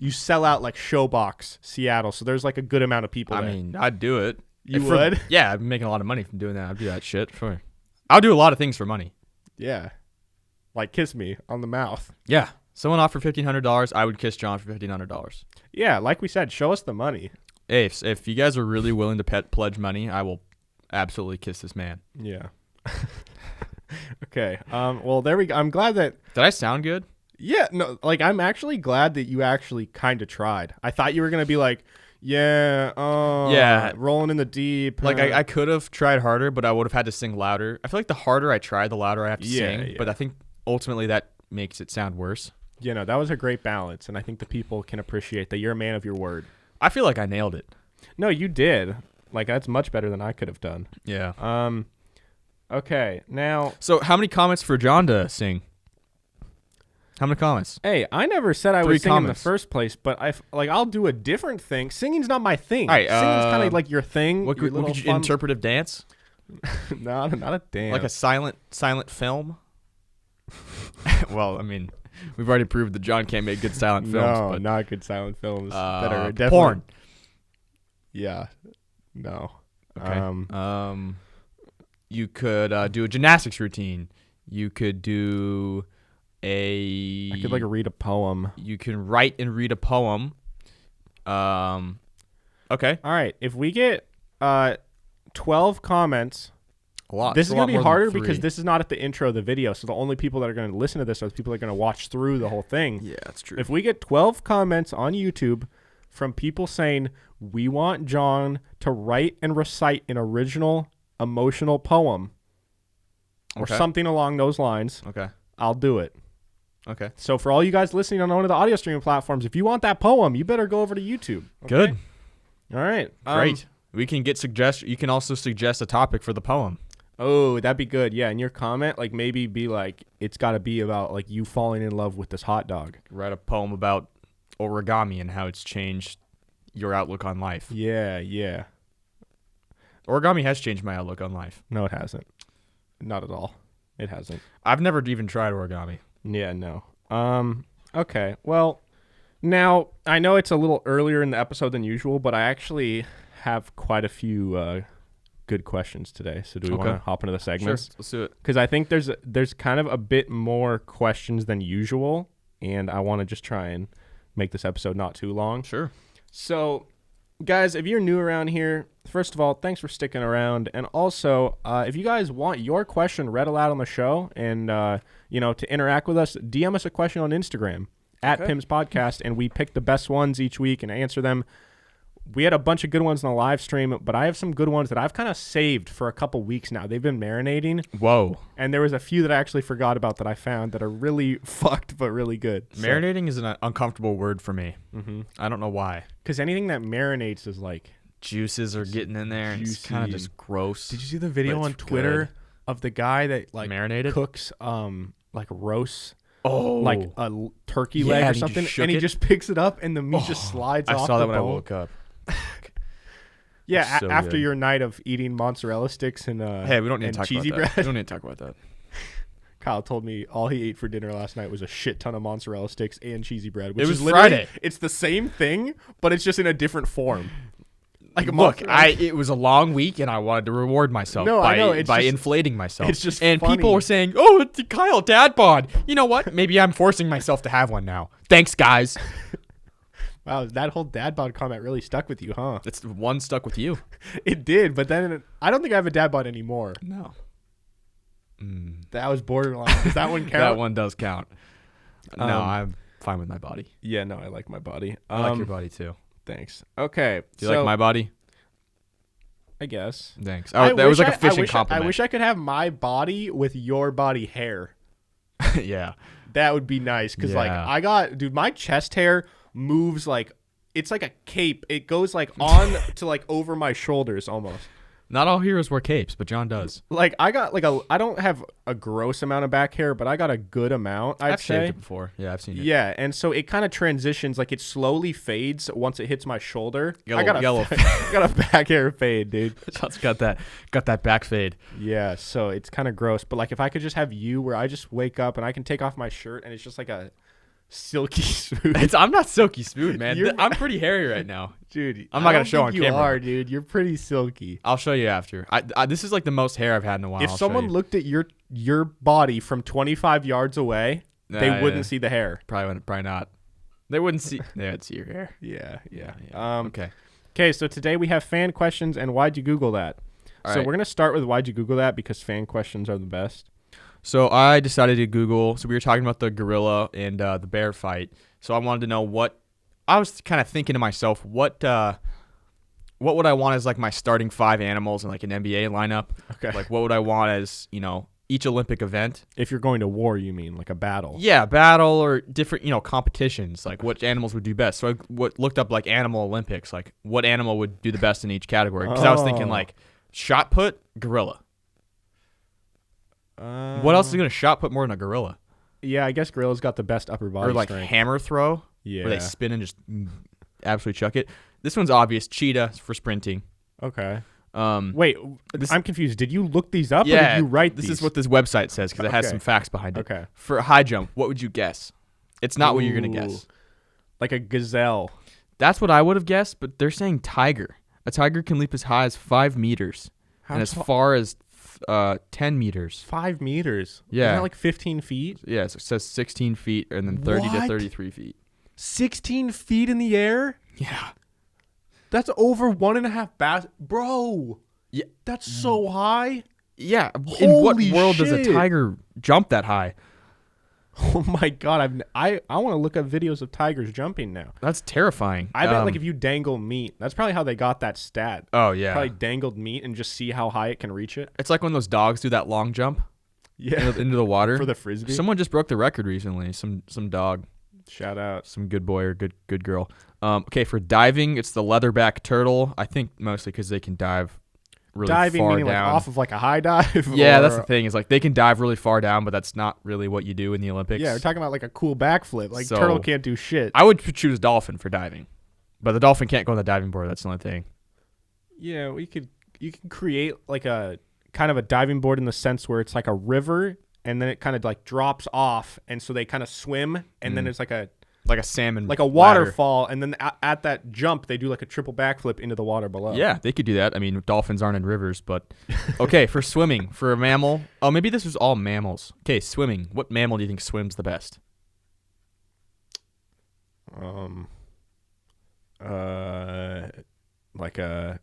Showbox, Seattle. So there's like a good amount of people there. I mean, I'd do it. You would? Yeah, I'd be making a lot of money from doing that. I'd do that shit. Sure. I'll do a lot of things for money. Yeah. Like kiss me on the mouth. Yeah. Someone offered $1,500. I would kiss John for $1,500. Yeah, like we said, show us the money. Hey, if you guys are really willing to pledge money, I will absolutely kiss this man. Yeah. Okay. Well, there we go. I'm glad that. Did I sound good? Yeah. No. Like, I'm actually glad that you actually kind of tried. I thought you were gonna be like, yeah. Rolling in the deep. Like I could have tried harder, but I would have had to sing louder. I feel like the harder I try, the louder I have to sing. Yeah. But I think ultimately that makes it sound worse. You know, that was a great balance, and I think the people can appreciate that you're a man of your word. I feel like I nailed it. No, you did. Like, that's much better than I could have done. Yeah. Okay, now. So how many comments for John to sing? How many comments? Hey, I never said I was singing in the comments. firot place, but I'll do a different thing. Singing's not my thing. All right, Singing's kind of like your thing. What could you interpretive dance? No, not a dance. Like a silent film? Well, I mean, we've already proved that John can't make good silent films. No, but, not good silent films that are definitely porn. Yeah. No. Okay. You could do a gymnastics routine. You could do I could like read a poem. You can write and read a poem. Okay. All right. If we get 12 comments, a lot. This is going to be harder because this is not at the intro of the video. So the only people that are going to listen to this are the people that are going to watch through the whole thing. Yeah, that's true. If we get 12 comments on YouTube from people saying, we want John to write and recite an original emotional poem or something along those lines, I'll do it. Okay. So for all you guys listening on one of the audio streaming platforms, if you want that poem, you better go over to YouTube. Okay? Good. All right. Great. We can get You can also suggest a topic for the poem. Oh, that'd be good. Yeah, in your comment, like maybe be like, it's got to be about like you falling in love with this hot dog. Write a poem about origami and how it's changed your outlook on life. Yeah, yeah. Origami has changed my outlook on life. No, it hasn't. Not at all. It hasn't. I've never even tried origami. Yeah, no. Okay. Well, now I know it's a little earlier in the episode than usual, but I actually have quite a few good questions today. So do we want to hop into the segments? Sure, let's do it. Because I think there's kind of a bit more questions than usual, and I want to just try and make this episode not too long. Sure. So guys, if you're new around here, first of all, thanks for sticking around. And also, if you guys want your question read aloud on the show and, to interact with us, DM us a question on Instagram at Pims Podcast, and we pick the best ones each week and answer them. We had a bunch of good ones in the live stream, but I have some good ones that I've kind of saved for a couple weeks now. They've been marinating. Whoa. And there was a few that I actually forgot about that I found that are really fucked but really good. Marinating is an uncomfortable word for me. Mm-hmm. I don't know why. Because anything that marinates is like... Juices are getting in there and it's kind of just gross. Did you see the video on Twitter of the guy that like marinated? Cooks like roasts like a turkey leg or something, and he just picks it up and the meat just slides off the bone? I saw that when I woke up. Yeah, after your night of eating mozzarella sticks and hey, we don't need to talk cheesy about bread. that. We don't need to talk about that. Kyle told me all he ate for dinner last night was a shit ton of mozzarella sticks and cheesy bread. Which it was is Friday. It's the same thing, but it's just in a different form. Like, look, it was a long week, and I wanted to reward myself by inflating myself. It's just and funny. People were saying, "Oh, it's Kyle dad bod." You know what? Maybe I'm forcing myself to have one now. Thanks, guys. Wow, that whole dad bod comment really stuck with you, huh? It's one stuck with you. It did, but then I don't think I have a dad bod anymore. No. That was borderline. Does that one count? That one does count. No, I'm fine with my body. Yeah, no, I like my body. I like your body too. Thanks. Okay. Do you like my body? I guess. Thanks. Oh, that was like a fishing compliment. I wish I could have my body with your body hair. Yeah. That would be nice because my chest hair moves like it's like a cape. It goes like on to like over my shoulders almost. Not all heroes wear capes, but John does. Like I got like I don't have a gross amount of back hair, but I got a good amount. I've shaved it before. Yeah, I've seen it. Yeah, and so it kind of transitions, like it slowly fades once it hits my shoulder. I got a back hair fade, dude. John's got that back fade. Yeah, so it's kind of gross. But like if I could just have you, where I just wake up and I can take off my shirt and it's just like a silky smooth. I'm not silky smooth, man. I'm pretty hairy right now. Dude, I'm not going to show on camera. You are, dude. You're pretty silky. I'll show you after. This is like the most hair I've had in a while. If someone looked at your body from 25 yards away, they wouldn't see the hair. Probably not. They wouldn't see. They would see your hair. Yeah. Okay, so today we have fan questions and why'd you Google that? All right. We're going to start with why'd you Google that because fan questions are the best. So I decided to Google. So we were talking about the gorilla and the bear fight. So I wanted to know what. I was kind of thinking to myself, what would I want as like my starting 5 animals in like an NBA lineup? Okay. Like what would I want as, each Olympic event? If you're going to war, you mean like a battle? Yeah, battle or different, competitions. Like what animals would do best. So I looked up like animal Olympics, like what animal would do the best in each category. Because I was thinking like shot put, gorilla. What else is going to shot put more than a gorilla? Yeah, I guess gorilla's got the best upper body strength. Or like strength. hammer throw. Yeah. Where they spin and just absolutely chuck it. This one's obvious. Cheetah for sprinting. Okay. Wait, I'm confused. Did you look these up or did you write these? This is what this website says because it has some facts behind it. Okay. For high jump, what would you guess? It's not what you're going to guess. Like a gazelle. That's what I would have guessed, but they're saying tiger. A tiger can leap as high as 5 meters and as far as 10 meters. 5 meters? Yeah. Isn't that like 15 feet? Yeah, so it says 16 feet and then 30 to 33 feet. 16 feet in the air? Yeah. That's over 1.5 Bro. Yeah. That's so high. Yeah. Holy in what world shit. does a tiger jump that high? Oh my god! I want to look up videos of tigers jumping now. That's terrifying. I bet like if you dangle meat, that's probably how they got that stat. Oh yeah, probably dangled meat and just see how high it can reach it. It's like when those dogs do that long jump. Yeah, into the water for the frisbee. Someone just broke the record recently. Some dog. Shout out. Some good boy or good girl. Okay, for diving, it's the leatherback turtle. I think mostly because they can dive really diving far meaning down. Like off of like a high dive. Yeah, that's the thing. Is like they can dive really far down, but that's not really what you do in the Olympics. Yeah, we're talking about like a cool backflip. Like turtle can't do shit. I would choose dolphin for diving, but the dolphin can't go on the diving board. That's the only thing. Yeah, you can create like a kind of a diving board in the sense where it's like a river and then it kind of like drops off, and so they kind of swim, and then it's like a salmon, like a waterfall, and then at that jump they do like a triple backflip into the water below. Yeah, they could do that. I mean, dolphins aren't in rivers, but okay. For swimming, for a mammal, maybe this was all mammals. Okay, swimming. What mammal do you think swims the best? like a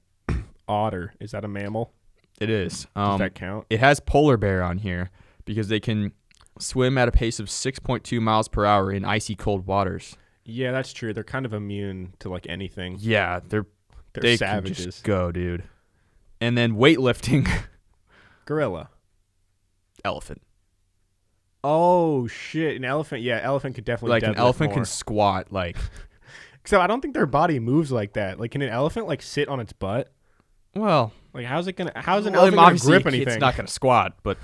otter. Is that a mammal? It is. Does that count? It has polar bear on here because they can swim at a pace of 6.2 miles per hour in icy cold waters. Yeah, that's true. They're kind of immune to like anything. Yeah, they savages. Can just go, dude. And then weightlifting. Gorilla. Elephant. Oh shit, an elephant. Yeah, elephant could definitely Like an elephant more. can squat like. So I don't think their body moves like that. Like, can an elephant like sit on its butt? Well, like how's an elephant gonna grip anything? It's not gonna squat, but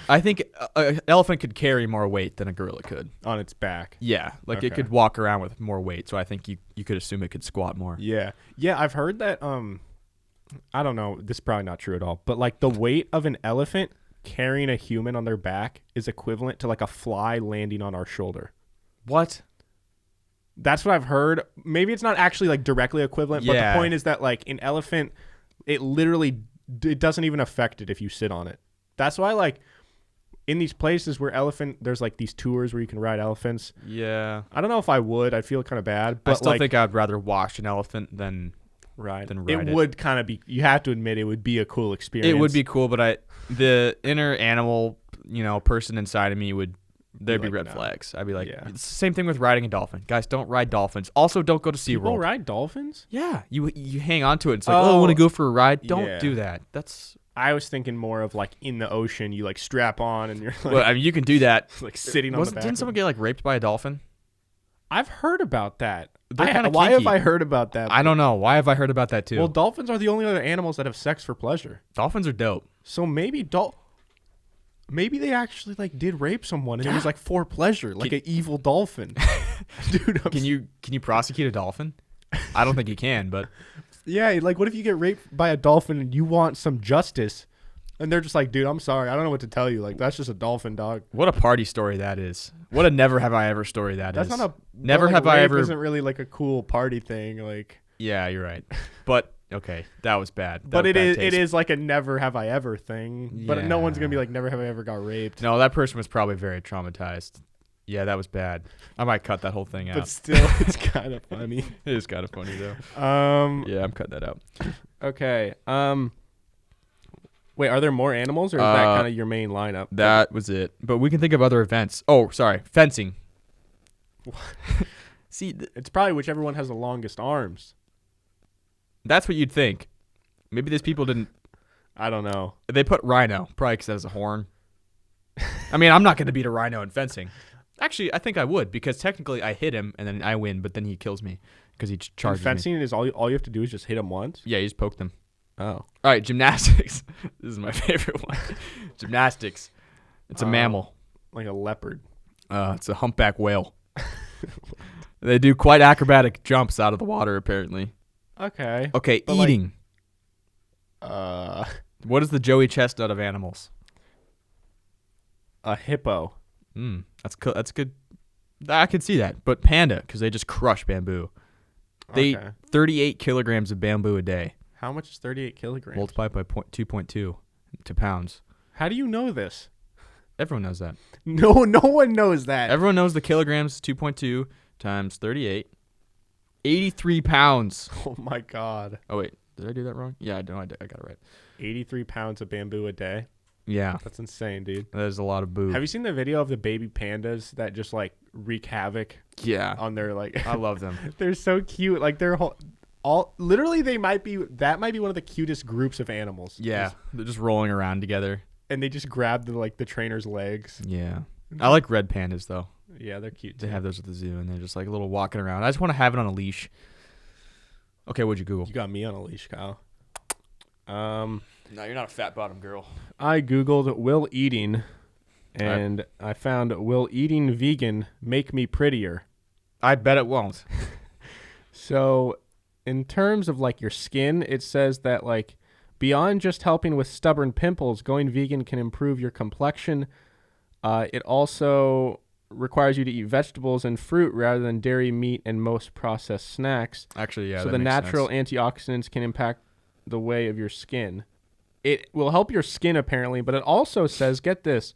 I think an elephant could carry more weight than a gorilla could on its back. Yeah, like it could walk around with more weight. So I think you could assume it could squat more. Yeah, I've heard that. I don't know. This is probably not true at all. But like the weight of an elephant carrying a human on their back is equivalent to like a fly landing on our shoulder. What? That's what I've heard. Maybe it's not actually like directly equivalent, but the point is that like an elephant, it doesn't even affect it if you sit on it. That's why like in these places where there's like these tours where you can ride elephants. Yeah. I don't know if I would. I'd feel kind of bad. But I still think I'd rather watch an elephant than ride it. It would kind of be, you have to admit it would be a cool experience. It would be cool, but the inner animal, person inside of me there'd be red flags. I'd be like, it's the same thing with riding a dolphin. Guys, don't ride dolphins. Also, don't go to SeaWorld. People ride dolphins? Yeah. You hang on to it. It's like, I want to go for a ride. Don't do that. I was thinking more of like in the ocean, you like strap on and you're like. Well, I mean, you can do that. Like sitting on the back. Didn't someone get like raped by a dolphin? I've heard about that. Why have I heard about that? I don't know. Why have I heard about that too? Well, dolphins are the only other animals that have sex for pleasure. Dolphins are dope. So maybe they actually like did rape someone and it was like for pleasure, like an evil dolphin. Dude, can you prosecute a dolphin? I don't think you can, but yeah, like what if you get raped by a dolphin and you want some justice? And they're just like, dude, I'm sorry. I don't know what to tell you. Like, that's just a dolphin, dog. What a party story that is. What a never have I ever story that's is. That's not a... Never have I ever... isn't really like a cool party thing. Like... Yeah, you're right. But, okay, that was bad. But it is like a never have I ever thing. Yeah. But no one's going to be like, never have I ever got raped. No, that person was probably very traumatized. Yeah, that was bad. I might cut that whole thing out. But still, it's kind of funny. It is kind of funny, though. Yeah, I'm cutting that out. Okay. Wait, are there more animals, or is that kind of your main lineup? That was it. But we can think of other events. Oh, sorry. Fencing. See, it's probably whichever one has the longest arms. That's what you'd think. Maybe these people didn't. I don't know. They put rhino, probably because it has a horn. I mean, I'm not going to beat a rhino in fencing. Actually, I think I would, because technically I hit him and then I win, but then he kills me because he charges me. Fencing is all you have to do is just hit him once? Yeah, you just poke them. Oh. All right, gymnastics. This is my favorite one. Gymnastics. It's a mammal. Like a leopard. It's a humpback whale. They do quite acrobatic jumps out of the water, apparently. Okay. Okay, but eating. What is the Joey Chestnut of animals? A hippo. That's good. I can see that. But panda, because they just crush bamboo. They eat 38 kilograms of bamboo a day. How much is 38 kilograms? Multiplied by 2.2 to pounds. How do you know this? Everyone knows that. No one knows that. Everyone knows the kilograms, 2.2 times 38. 83 pounds. Oh, my God. Oh, wait. Did I do that wrong? Yeah, I got it right. 83 pounds of bamboo a day? Yeah. That's insane, dude. That is a lot of boo. Have you seen the video of the baby pandas that just, like, wreak havoc? Yeah. On their, like... I love them. They're so cute. Like, they're literally, that might be one of the cutest groups of animals. Yeah. They're just rolling around together. And they just grab the trainer's legs. Yeah. I like red pandas, though. Yeah, they're cute, too. They have those at the zoo, and they're just, like, a little walking around. I just want to have it on a leash. Okay, what'd you Google? You got me on a leash, Kyle. No, you're not a fat bottom girl. I Googled will eating, and I found will eating vegan make me prettier? I bet it won't. So, in terms of, like, your skin, it says that, like, beyond just helping with stubborn pimples, going vegan can improve your complexion. It also requires you to eat vegetables and fruit rather than dairy, meat, and most processed snacks. Actually, yeah. So the natural antioxidants can impact the way of your skin. It will help your skin, apparently, but it also says, get this,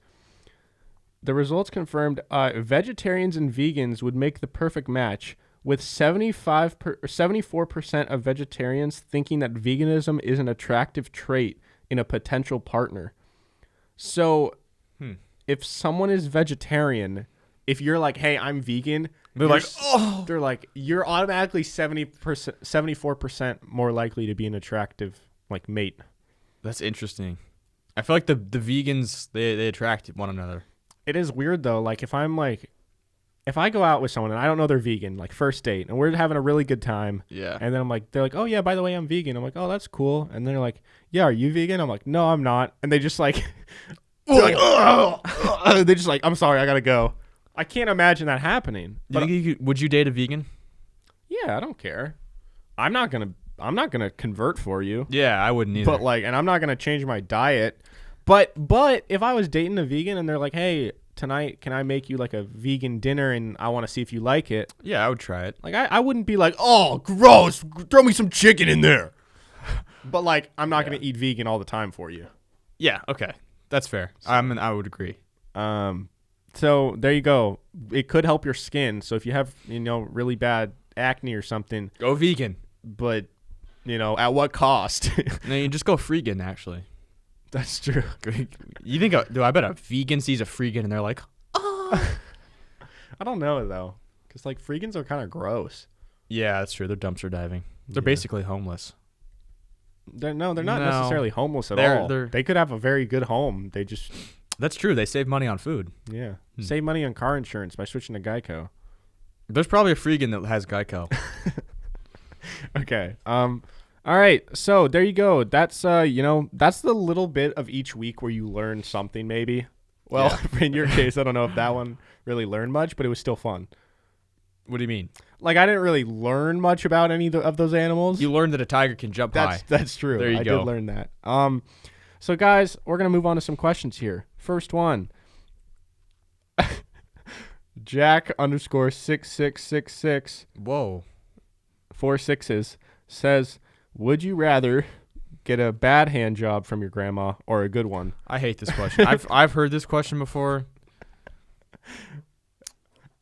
the results confirmed vegetarians and vegans would make the perfect match. with 74% of vegetarians thinking that veganism is an attractive trait in a potential partner. So if someone is vegetarian, if you're like, hey, I'm vegan, they're like, you're automatically 74% more likely to be an attractive like mate. That's interesting. I feel like the vegans, they attract one another. It is weird though. Like if I go out with someone and I don't know they're vegan, like first date, and we're having a really good time. Yeah. And then I'm like, they're like, oh yeah, by the way, I'm vegan. I'm like, oh, that's cool. And they're like, yeah, are you vegan? I'm like, no, I'm not. And they just like, they're like, oh, they just like, I'm sorry, I gotta go. I can't imagine that happening. Would you date a vegan? Yeah, I don't care. I'm not gonna convert for you. Yeah, I wouldn't either. But like, and I'm not gonna change my diet. But if I was dating a vegan and they're like, hey, tonight, can I make you like a vegan dinner and I want to see if you like it? Yeah, I would try it. Like I wouldn't be like, oh, gross, throw me some chicken in there. But like, I'm not gonna eat vegan all the time for you. Yeah, okay, that's fair. I would agree. So there you go. It could help your skin. So if you have really bad acne or something, go vegan. But at what cost? No, you just go freegan. Actually, that's true. You think? I bet a vegan sees a freegan and they're like, oh. I don't know though, because like freegans are kind of gross. Yeah, that's true. They're dumpster diving. They're basically homeless. They're not necessarily homeless at all. They could have a very good home. They just. That's true. They save money on food. Yeah. Save money on car insurance by switching to Geico. There's probably a freegan that has Geico. Okay. All right. So there you go. That's that's the little bit of each week where you learn something maybe. Well, in your case, I don't know if that one really learned much, but it was still fun. What do you mean? Like I didn't really learn much about any of those animals. You learned that a tiger can jump high. That's true. There you go. I did learn that. So guys, we're going to move on to some questions here. First one. Jack_6666. Whoa. 4 6s says, would you rather get a bad hand job from your grandma or a good one? I hate this question. I've heard this question before.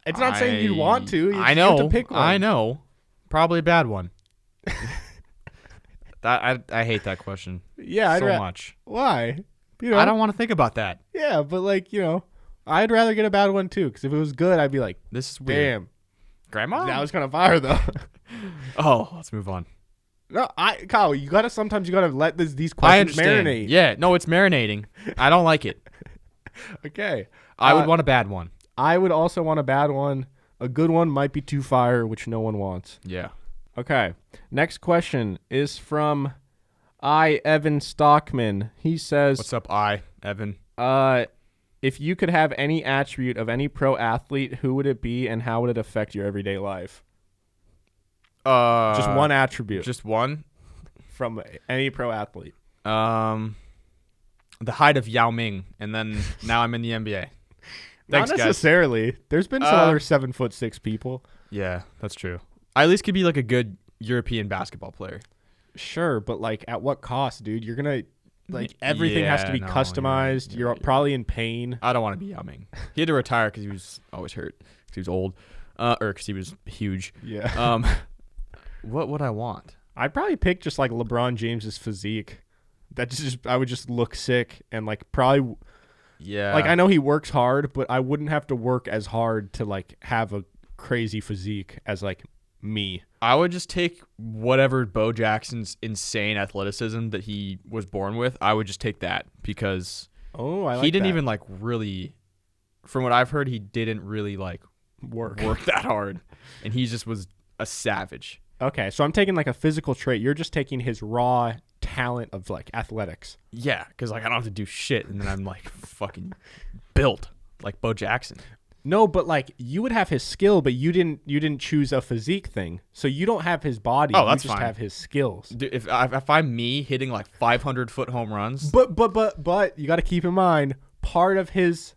It's not saying you want to. You I know. have to pick one. I know. Probably a bad one. I hate that question. Yeah, so much. Why? I don't want to think about that. Yeah, but like I'd rather get a bad one too. Because if it was good, I'd be like, this is weird. Damn, grandma. That was kind of fire though. Oh, let's move on. No, Kyle, sometimes you gotta let these questions marinate. Yeah, no, it's marinating. I don't like it. Okay, I would want a bad one. I would also want a bad one. A good one might be too fire, which no one wants. Yeah. Okay. Next question is from Evan Stockman. He says, what's up, Evan? If you could have any attribute of any pro athlete, who would it be and how would it affect your everyday life? Just one attribute. Just one? From any pro athlete. The height of Yao Ming, and then now I'm in the NBA. Thanks, not necessarily. Guys. There's been some other 7'6" people. Yeah, that's true. I at least could be like a good European basketball player. Sure, but like at what cost, dude? You're gonna everything has to be customized. You're probably in pain. I don't want to be Yao Ming. He had to retire because he was always hurt. Because he was old, or because he was huge. Yeah. What would I want? I'd probably pick just like LeBron James's physique. I would just look sick and like probably. Yeah. Like I know he works hard, but I wouldn't have to work as hard to like have a crazy physique as like me. I would just take whatever Bo Jackson's insane athleticism that he was born with. I would just take that because he didn't even like really, from what I've heard, he didn't really like work that hard, and he just was a savage. Okay, so I'm taking like a physical trait. You're just taking his raw talent of like athletics. Yeah, because like I don't have to do shit, and then I'm like fucking built like Bo Jackson. No, but like you would have his skill, but you didn't choose a physique thing, so you don't have his body. Oh, that's you just fine. have his skills. Dude, if I'm me hitting like 500-foot home runs, but you got to keep in mind part of his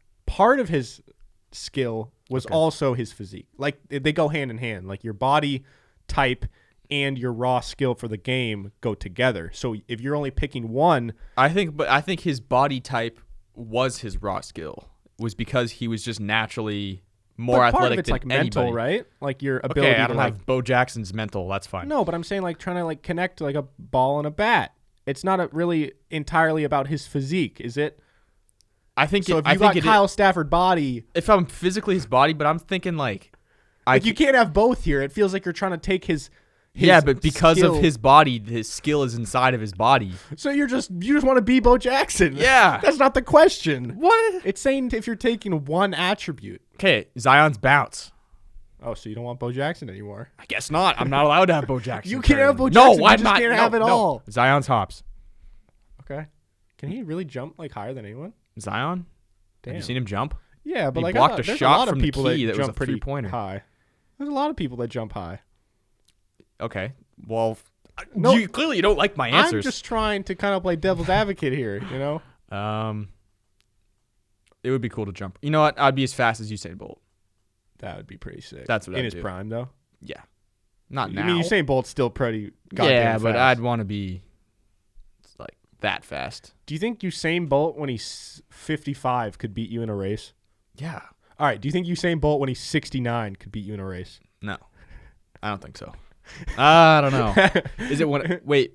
skill was also his physique. Like they go hand in hand. Like your body type and your raw skill for the game go together. So if you're only picking one, I think his body type was his raw skill. Was because he was just naturally more but athletic part of it's than like mental, anybody. right? Like your ability Okay, I to don't like. have Bo Jackson's mental. That's fine. No, but I'm saying like trying to like connect like a ball and a bat. It's not really entirely about his physique, is it? I think So it, if you I think got Kyle Stafford body, if I'm physically his body, but I'm thinking like you can't have both here. It feels like you're trying to take his yeah, but because skill. of his body, his skill is inside of his body. So you just want to be Bo Jackson. Yeah. That's not the question. What? It's saying if you're taking one attribute. Okay, Zion's bounce. Oh, so you don't want Bo Jackson anymore? I guess not. I'm not allowed to have Bo Jackson. You can't have Bo No, Jackson. You I'm just not. can't No, have it no. all. Zion's hops. Okay. Can he really jump like higher than anyone? Zion? Damn. Have you seen him jump? Yeah, but He like blocked a there's shot a lot from of the people key that that was jump a pretty three-pointer. high. There's a lot of people that jump high. Okay. Well, No, you clearly don't like my answers. I'm just trying to kind of play devil's advocate here, you know? It would be cool to jump. You know what? I'd be as fast as Usain Bolt. That would be pretty sick. That's what in I'd his do. prime, though. Yeah. Not I now. mean, Usain Bolt's still pretty goddamn yeah, fast. but I'd want to be like that fast. Do you think Usain Bolt, when he's 55, could beat you in a race? Yeah. All right. Do you think Usain Bolt, when he's 69, could beat you in a race? No. I don't think so. I don't know. Is it when? Wait,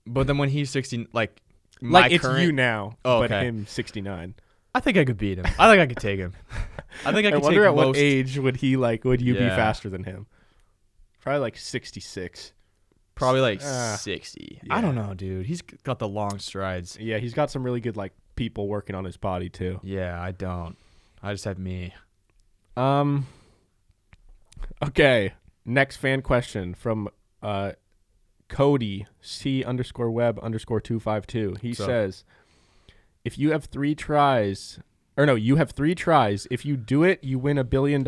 but then when he's 60, like It's you now, Oh, but okay. him 69. I think I could beat him. I think I could take him. I think I could wonder take at what most. age would you be Yeah. faster than him? Probably like 66. Probably like 60. yeah. I don't know, dude. He's got the long strides. Yeah, he's got some really good like people working on his body too. Yeah, I don't. I just have me. Okay. Next fan question from Cody C_web_252. He says, if you have 3 tries, you have 3 tries. If you do it, you win $1 billion.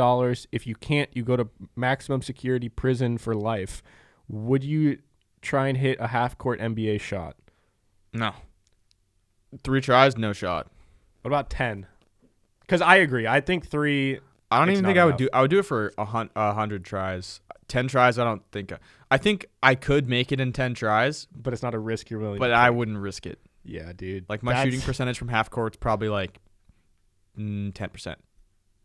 If you can't, you go to maximum security prison for life. Would you try and hit a half-court NBA shot? No. 3 tries, no shot. What about 10? Because I agree. I think 3. I don't it's even not think I would enough. do. I would do it for 100 tries. 10 tries, I don't think. I think I could make it in 10 tries, But it's not a risk you're willing to but take. I wouldn't risk it. Yeah, dude. Like my shooting percentage from half court's probably like 10%,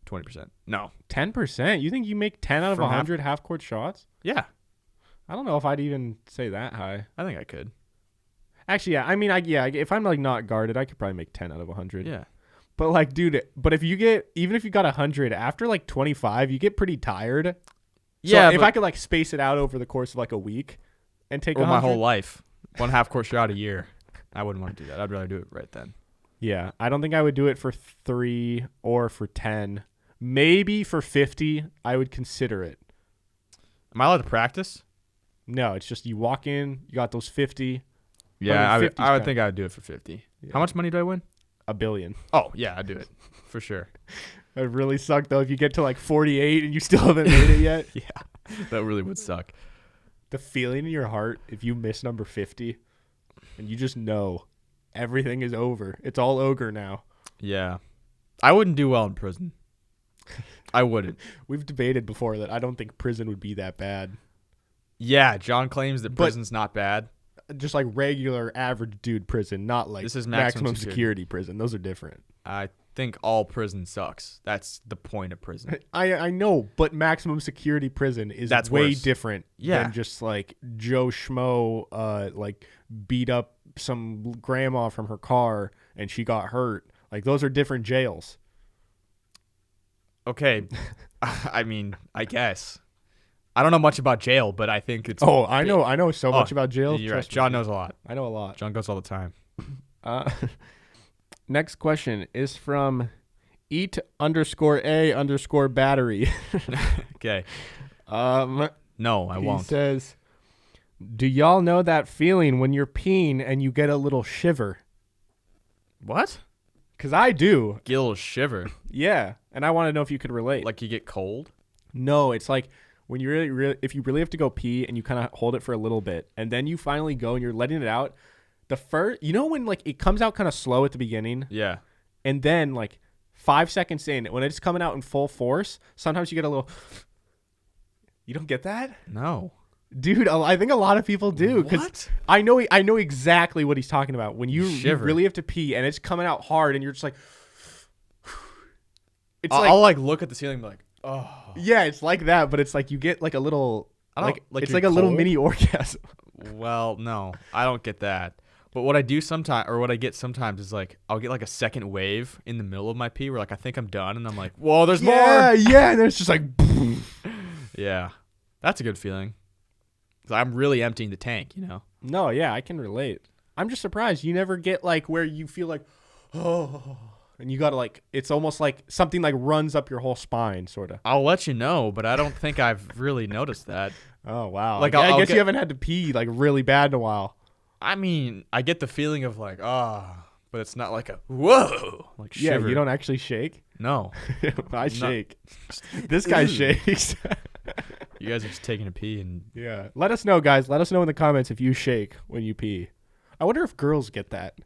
20%. No. 10%? You think you make 10 out of From 100 half-court shots? Yeah, I don't know if I'd even say that high. I think I could. Actually, yeah. I mean, if I'm like not guarded, I could probably make 10 out of 100. Yeah. But like, dude, even if you got 100 after like 25, you get pretty tired. So Yeah, if I could like space it out over the course of like a week and take Or 100, my whole life, 1 half court shot a year. I wouldn't want to do that. I'd rather do it right then. Yeah, I don't think I would do it for 3 or for 10. Maybe for 50, I would consider it. Am I allowed to practice? No, it's just you walk in, you got those 50. Yeah, But 50's I would kinda- think I would do it for 50. Yeah. How much money do I win? $1 billion. Oh, yeah, I'd do it for sure. It really sucked though if you get to like 48 and you still haven't made it yet. Yeah, that really would suck. The feeling in your heart if you miss number 50 and you just know everything is over. It's all ogre now. Yeah. I wouldn't do well in prison. I wouldn't. We've debated before that I don't think prison would be that bad. Yeah, John claims that But- prison's not bad. Just like regular average dude prison, not like This is maximum maximum security prison. Those are different. I think all prison sucks. That's the point of prison. I know, but maximum security prison is That's way worse. different Yeah. than just like Joe Schmo like beat up some grandma from her car and she got hurt. Like those are different jails. Okay. I mean, I guess. I don't know much about jail, but I think it's. Oh, I know so much about jail. You're right. Trust me. John knows a lot. I know a lot. John goes all the time. Next question is from eat_a_battery. Okay. No, No, I he won't. says, do y'all know that feeling when you're peeing and you get a little shiver? What? Because I do. Gills shiver. Yeah. And I want to know if you could relate. Like you get cold? No, it's like when you really, if you really have to go pee and you kind of hold it for a little bit and then you finally go and you're letting it out. The first, you know, when like it comes out kind of slow at the beginning Yeah. and then like 5 seconds in, when it's coming out in full force, sometimes you get a little. You don't get that? No. Dude, I think a lot of people do. What? I know exactly what he's talking about. When you Shiver. really have to pee and it's coming out hard and you're just like. It's I'll like look at the ceiling and be like, Oh. Yeah, it's like that, but it's like you get like a little, it's like a little mini orgasm. Well, no, I don't get that. But what I do sometimes, or what I get sometimes, is like I'll get like a second wave in the middle of my pee, where like I think I'm done, and I'm like, whoa, there's more. Yeah, and then it's just like, yeah, that's a good feeling. 'Cause I'm really emptying the tank, No, yeah, I can relate. I'm just surprised you never get like where you feel like, oh, and you gotta like, it's almost like something like runs up your whole spine, sort of. I'll let you know, but I don't think I've really noticed that. Oh wow, Like I guess you haven't had to pee like really bad in a while. I mean, I get the feeling of like, but it's not like a whoa, like shiver. Yeah, you don't actually shake. No, I shake. This guy shakes. You guys are just taking a pee and yeah. Let us know, guys. Let us know in the comments if you shake when you pee. I wonder if girls get that.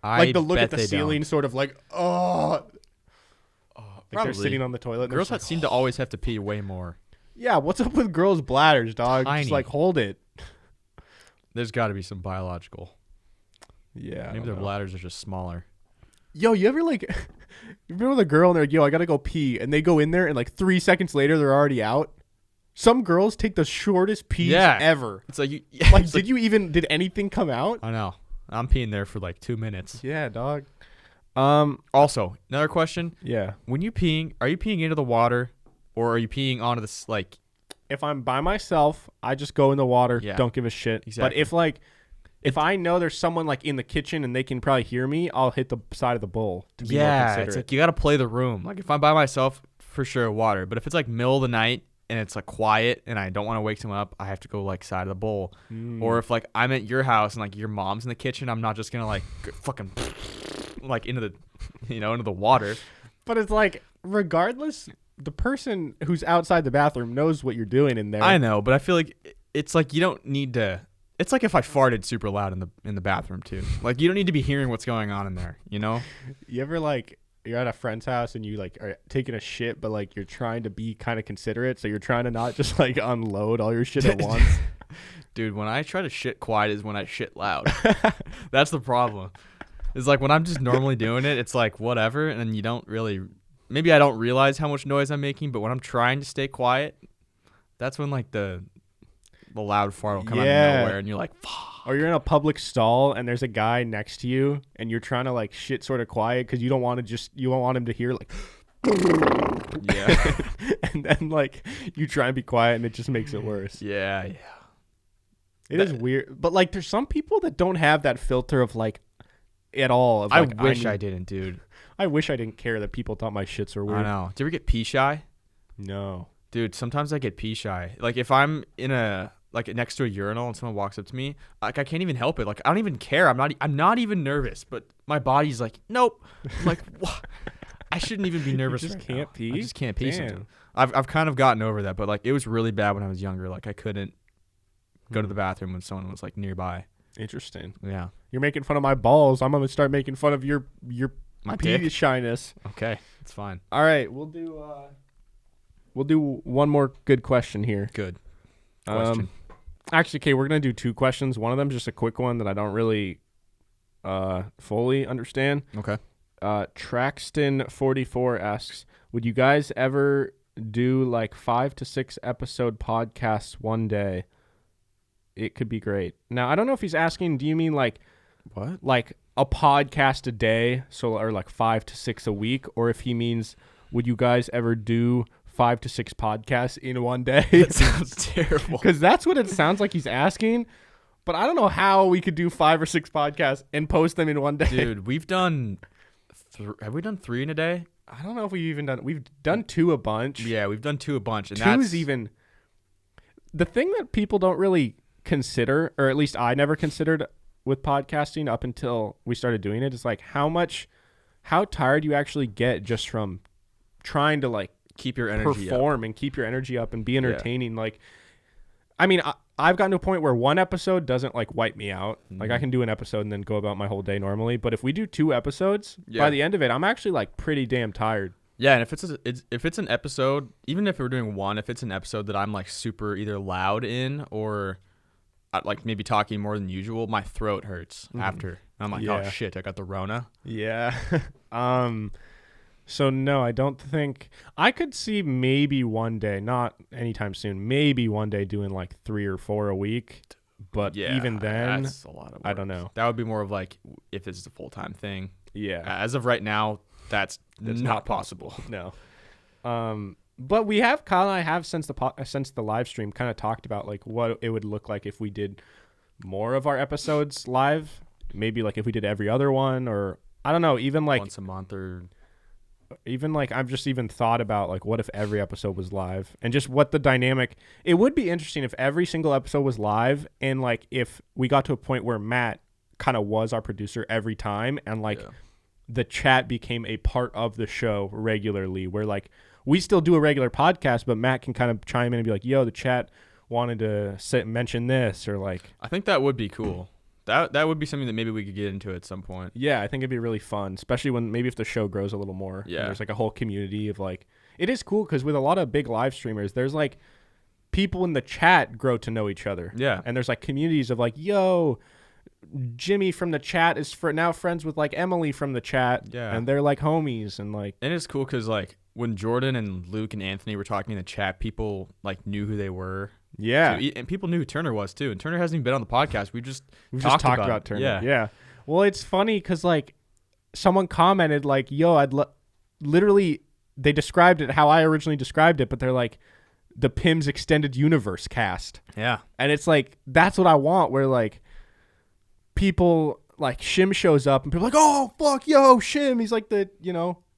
Like the look at the ceiling, don't. Sort of like, like they're sitting on the toilet. Girls like, seem to always have to pee way more. Yeah, what's up with girls' bladders, dog? Tiny. Just like hold it. There's got to be some biological. Yeah. Maybe their bladders are just smaller. Yo, you ever like, you been with a girl and they're like, yo, I gotta go pee, and they go in there and like 3 seconds later they're already out. Some girls take the shortest pees ever. It's like did anything come out? I know. I'm peeing there for like 2 minutes. Yeah, dog. Also, another question. Yeah. When you peeing, are you peeing into the water, or are you peeing onto this like? If I'm by myself, I just go in the water. Yeah. Don't give a shit. Exactly. But if I know there's someone like in the kitchen and they can probably hear me, I'll hit the side of the bowl to be more considerate. It's like you got to play the room. Like if I'm by myself, for sure water. But if it's like middle of the night and it's like quiet and I don't want to wake someone up, I have to go like side of the bowl. Or if like I'm at your house and like your mom's in the kitchen, I'm not just gonna like fucking like into the into the water. But it's like regardless, the person who's outside the bathroom knows what you're doing in there. I know, but I feel like it's like you don't need to. It's like if I farted super loud in the bathroom too. Like you don't need to be hearing what's going on in there. You ever like you're at a friend's house and you like are taking a shit, but like you're trying to be kind of considerate, so you're trying to not just like unload all your shit at once. Dude, when I try to shit quiet is when I shit loud. That's the problem. It's like when I'm just normally doing it, it's like whatever, and you don't really. Maybe I don't realize how much noise I'm making, but when I'm trying to stay quiet, that's when like the loud fart will come out of nowhere, and you're like, fuck. Or you're in a public stall and there's a guy next to you, and you're trying to like shit sort of quiet because you don't want him to hear like, yeah, and then like you try and be quiet and it just makes it worse. Yeah. It is weird, but like there's some people that don't have that filter of like at all. Of, like, I wish I didn't, dude. I wish I didn't care that people thought my shits were weird. I know. Do you ever get pee shy? No. Dude, sometimes I get pee shy. Like if I'm in next to a urinal and someone walks up to me, like I can't even help it. Like I don't even care. I'm not even nervous, but my body's like, nope. I'm like, what? I shouldn't even be nervous. You just right can't now. pee. I just can't pee. Sometimes. I've kind of gotten over that, but like it was really bad when I was younger. Like I couldn't go to the bathroom when someone was like nearby. Interesting. Yeah. You're making fun of my balls. I'm gonna start making fun of your my pee dick? shyness. Okay, it's fine. All right, we'll do one more good question here. Good question. Actually, okay, we're gonna do 2 questions. One of them just a quick one that I don't really fully understand. Okay. Traxton44 asks, would you guys ever do like 5 to 6 episode podcasts one day? It could be great. Now, I don't know if he's asking, do you mean like what? Like a podcast a day, or like 5 to 6 a week, or if he means would you guys ever do 5 to 6 podcasts in one day? That sounds terrible. Because that's what it sounds like he's asking. But I don't know how we could do 5 or 6 podcasts and post them in one day. Dude, we've done. Have we done 3 in a day? I don't know if we've done 2 a bunch. Yeah, we've done 2 a bunch, and 2's even. The thing that people don't really consider, or at least I never considered with podcasting up until we started doing it, is like how tired you actually get just from trying to like keep your energy perform up. And keep your energy up and be entertaining. Yeah. Like, I mean, I've gotten to a point where 1 episode doesn't like wipe me out. Like I can do an episode and then go about my whole day normally. But if we do 2 episodes, by the end of it, I'm actually like pretty damn tired. Yeah, and if it's an episode, even if we're doing 1, if it's an episode that I'm like super either loud in or like maybe talking more than usual, my throat hurts after. And I'm like, oh shit, I got the Rona. Yeah. So no, I don't think I could see maybe one day, not anytime soon, maybe one day doing like 3 or 4 a week. But even then, that's a lot of work. I don't know. That would be more of like if it's a full-time thing. Yeah. As of right now, that's not possible. No. But we have, Kyle and I have since the live stream kind of talked about like what it would look like if we did more of our episodes live. Maybe like if we did every other one, or I don't know, even like once a month, or even like I've just even thought about like what if every episode was live and just what the dynamic. It would be interesting if every single episode was live, and like if we got to a point where Matt kind of was our producer every time, and like the chat became a part of the show regularly, where like we still do a regular podcast, but Matt can kind of chime in and be like, yo, the chat wanted to mention this, or like. I think that would be cool. That would be something that maybe we could get into at some point. Yeah, I think it'd be really fun, especially when maybe if the show grows a little more. Yeah. There's like a whole community of like, it is cool because with a lot of big live streamers, there's like people in the chat grow to know each other. Yeah. And there's like communities of like, yo, Jimmy from the chat is now friends with like Emily from the chat. Yeah. And they're like homies and like. And it's cool because like when Jordan and Luke and Anthony were talking in the chat, people like knew who they were. Yeah. And people knew who Turner was too. And Turner hasn't even been on the podcast. We've just talked about Turner. Yeah. Yeah. Well, it's funny because like someone commented like, yo, literally they described it how I originally described it, but they're like the Pims extended universe cast. Yeah. And it's like, that's what I want, where like people like Shim shows up and people are like, oh, fuck, yo, Shim. He's like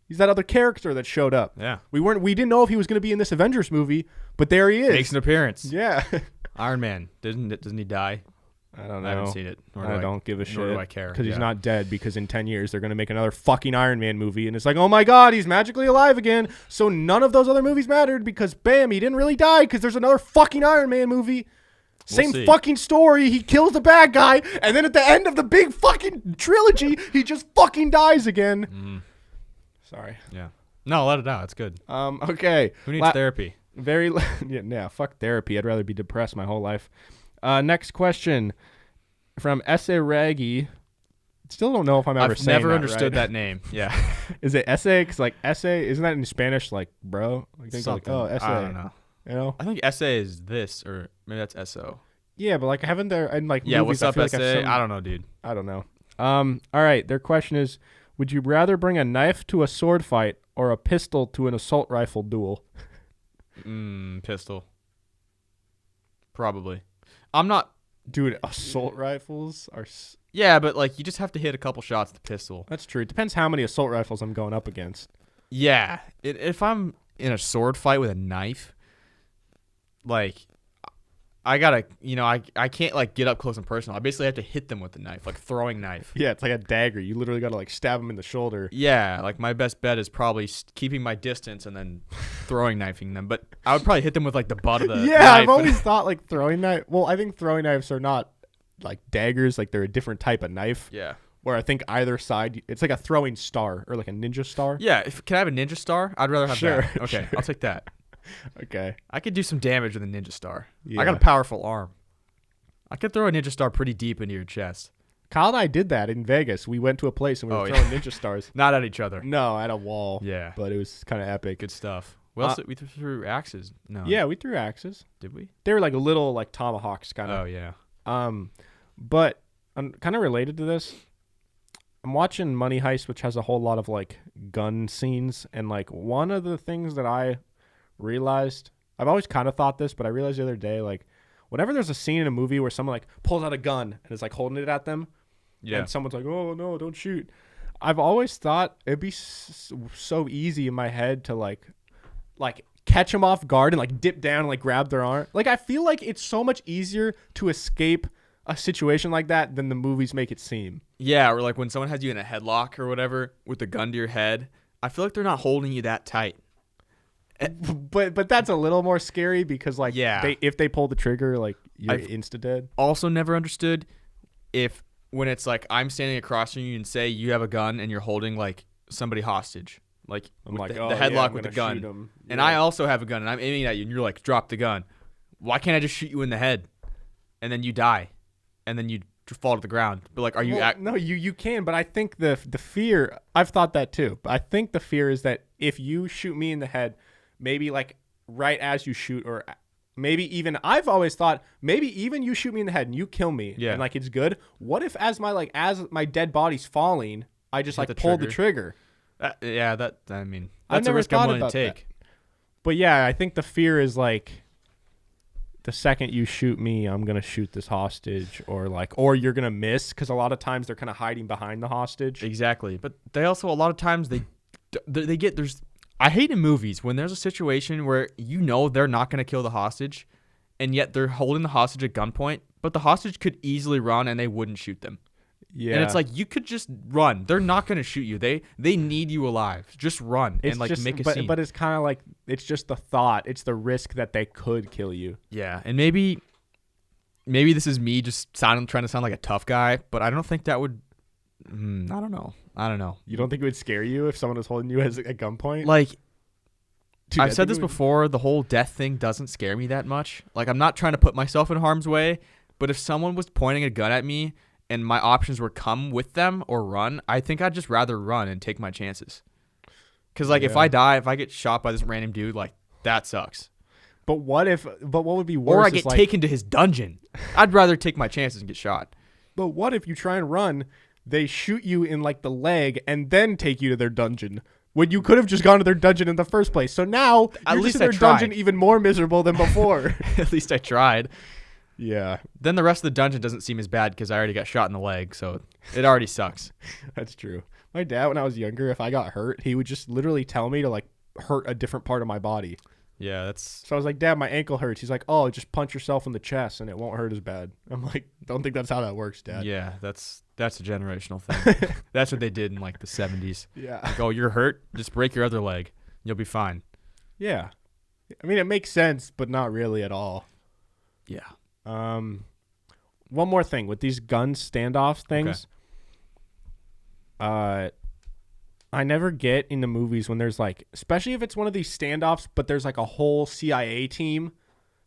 he's that other character that showed up. Yeah. We didn't know if he was going to be in this Avengers movie, but there he is. Makes an appearance. Yeah. Iron Man. Doesn't he die? I don't know. I haven't seen it. I don't give a shit. Nor do I care. Because he's not dead, because in 10 years they're going to make another fucking Iron Man movie. And it's like, oh my God, he's magically alive again. So none of those other movies mattered because, bam, he didn't really die because there's another fucking Iron Man movie. Same fucking story. He kills the bad guy. And then at the end of the big fucking trilogy, he just fucking dies again. Mm. Sorry. Yeah. No, let it out. It's good. Okay. Who needs therapy? Yeah, fuck therapy. I'd rather be depressed my whole life. Next question from S.A. Raggy. Still don't know if I'm ever saying that. I've never understood that name. Yeah. Is it essay? Because like essay, isn't that in Spanish like bro? Like, something. Like, oh, essay. I don't know. You know? I think essay is this, or maybe that's SO. Yeah, but like haven't there and like yeah, movies, what's up essay? Like I don't know, dude. I don't know. All right. Their question is: would you rather bring a knife to a sword fight or a pistol to an assault rifle duel? Pistol. Probably. I'm not. Dude, assault rifles are. Yeah, but like you just have to hit a couple shots with the pistol. That's true. It depends how many assault rifles I'm going up against. Yeah, if I'm in a sword fight with a knife, like I gotta, I can't like get up close and personal. I basically have to hit them with the knife, like throwing knife. Yeah, it's like a dagger. You literally gotta like stab them in the shoulder. Yeah, like my best bet is probably keeping my distance and then knifing them. But I would probably hit them with like the butt of the knife. Yeah, I've always thought like throwing knife. Well, I think throwing knives are not like daggers. Like they're a different type of knife. Yeah. Where I think either side, it's like a throwing star or like a ninja star. Yeah. Can I have a ninja star? I'd rather have that. Okay, sure. I'll take that. Okay. I could do some damage with a ninja star. Yeah. I got a powerful arm. I could throw a ninja star pretty deep into your chest. Kyle and I did that in Vegas. We went to a place and we were throwing ninja stars. Not at each other. No, at a wall. Yeah. But it was kind of epic. Good stuff. We threw axes. No. Yeah, we threw axes. Did we? They were like little like tomahawks kind of. Oh, yeah. But I'm kind of related to this. I'm watching Money Heist, which has a whole lot of like gun scenes. And like one of the things that I realized, I've always kind of thought this, but I realized the other day, like whenever there's a scene in a movie where someone like pulls out a gun and is like holding it at them, and someone's like, oh no, don't shoot. I've always thought it'd be so easy in my head to like catch them off guard and like dip down and like grab their arm. Like I feel like it's so much easier to escape a situation like that than the movies make it seem. Yeah, or like when someone has you in a headlock or whatever with the gun to your head, I feel like they're not holding you that tight. But that's a little more scary because like if they pull the trigger, like you're insta dead. Also never understood when it's like I'm standing across from you and say you have a gun and you're holding like somebody hostage. Like I'm like the headlock with the gun. And I also have a gun and I'm aiming at you and you're like, drop the gun. Why can't I just shoot you in the head? And then you die. And then you fall to the ground. But like, are you? No, you can. But I think the fear. I've thought that too. But I think the fear is that if you shoot me in the head, maybe like right as you shoot, or maybe even I've always thought maybe even you shoot me in the head and you kill me, and like it's good. What if as my dead body's falling, I just like pull the trigger? That's a risk I'm willing to take. That. But yeah, I think the fear is like the second you shoot me, I'm gonna shoot this hostage, or you're gonna miss, because a lot of times they're kind of hiding behind the hostage. Exactly, but they also a lot of times they get there's. I hate in movies when there's a situation where they're not gonna kill the hostage, and yet they're holding the hostage at gunpoint, but the hostage could easily run and they wouldn't shoot them. Yeah. And it's like, you could just run. They're not going to shoot you. They need you alive. Just run and make a scene. But it's kind of like, it's just the thought. It's the risk that they could kill you. Yeah. And maybe this is me just trying to sound like a tough guy, but I don't think that would, I don't know. You don't think it would scare you if someone was holding you at gunpoint? Like, dude, I've said this before, the whole death thing doesn't scare me that much. Like, I'm not trying to put myself in harm's way, but if someone was pointing a gun at me and my options were come with them or run, I think I'd just rather run and take my chances. Because, like, if I get shot by this random dude, like, that sucks. But what would be worse? Or I get taken to his dungeon. I'd rather take my chances and get shot. But what if you try and run, they shoot you in, like, the leg and then take you to their dungeon, when you could have just gone to their dungeon in the first place? So now at you're least just in their dungeon even more miserable than before. At least I tried. Yeah. Then the rest of the dungeon doesn't seem as bad because I already got shot in the leg, so it already sucks. That's true. My dad, when I was younger, if I got hurt, he would just literally tell me to like hurt a different part of my body. Yeah, So I was like, Dad, my ankle hurts. He's like, oh, just punch yourself in the chest and it won't hurt as bad. I'm like, don't think that's how that works, Dad. Yeah, that's a generational thing. That's what they did in like the 70s. Yeah. Like, oh, you're hurt? Just break your other leg. You'll be fine. Yeah. I mean, it makes sense, but not really at all. Yeah. One more thing with these gun standoffs things. Okay. I never get in the movies when there's like, especially if it's one of these standoffs, but there's like a whole CIA team,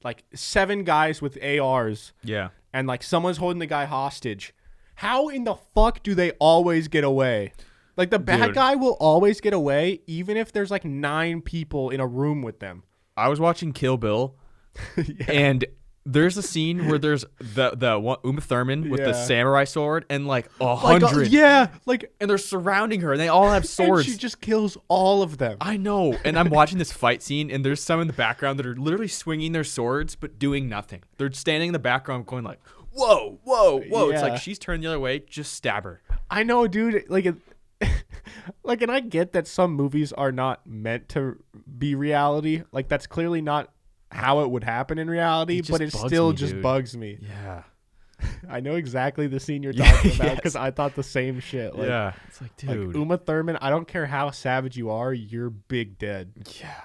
like 7 guys with ARs. Yeah. And like someone's holding the guy hostage. How in the fuck do they always get away? Like the bad guy will always get away, even if there's like 9 people in a room with them. I was watching Kill Bill, and there's a scene where there's the one, Uma Thurman with the samurai sword and like 100. And they're surrounding her and they all have swords. And she just kills all of them. I know. And I'm watching this fight scene and there's some in the background that are literally swinging their swords but doing nothing. They're standing in the background going like, whoa, whoa, whoa. Yeah. It's like, she's turned the other way, just stab her. I know, dude. Like, and I get that some movies are not meant to be reality. Like, that's clearly not how it would happen in reality, but it still just bugs me. Yeah. I know exactly the scene you're talking about because I thought the same shit. Like, yeah. It's like, dude. Like Uma Thurman, I don't care how savage you are, you're big dead. Yeah.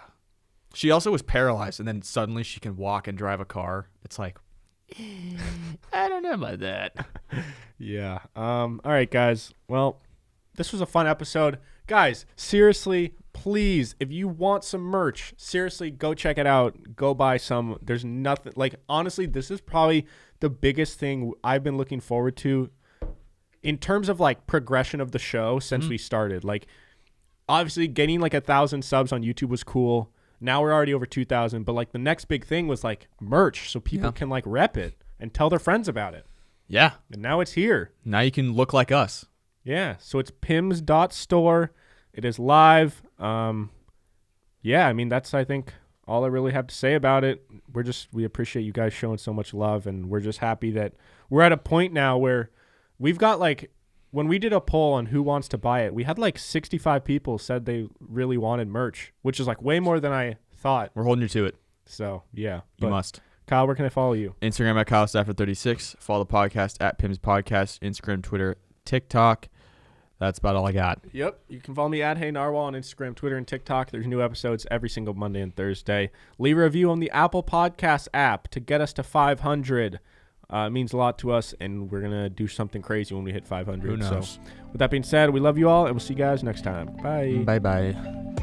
She also was paralyzed, and then suddenly she can walk and drive a car. It's like, I don't know about that. Yeah. All right, guys. Well, this was a fun episode. Guys, seriously, please, if you want some merch, seriously, go check it out. Go buy some. There's nothing, like, honestly, this is probably the biggest thing I've been looking forward to in terms of, like, progression of the show since we started. Like, obviously, getting, like, 1,000 subs on YouTube was cool. Now we're already over 2,000. But, like, the next big thing was, like, merch so people can, like, rep it and tell their friends about it. Yeah. And now it's here. Now you can look like us. Yeah. So it's pims.store. It is live. Yeah, I mean, that's, I think, all I really have to say about it. We appreciate you guys showing so much love, and we're just happy that we're at a point now where we've got, like, when we did a poll on who wants to buy it, we had, like, 65 people said they really wanted merch, which is, like, way more than I thought. We're holding you to it. So, yeah. You must. Kyle, where can I follow you? Instagram at KyleStafford36. Follow the podcast at Pims Podcast. Instagram, Twitter, TikTok. That's about all I got. Yep. You can follow me at Hey Narwhal on Instagram, Twitter, and TikTok. There's new episodes every single Monday and Thursday. Leave a review on the Apple Podcast app to get us to 500. It means a lot to us, and we're going to do something crazy when we hit 500. Who knows? So with that being said, we love you all, and we'll see you guys next time. Bye. Bye-bye.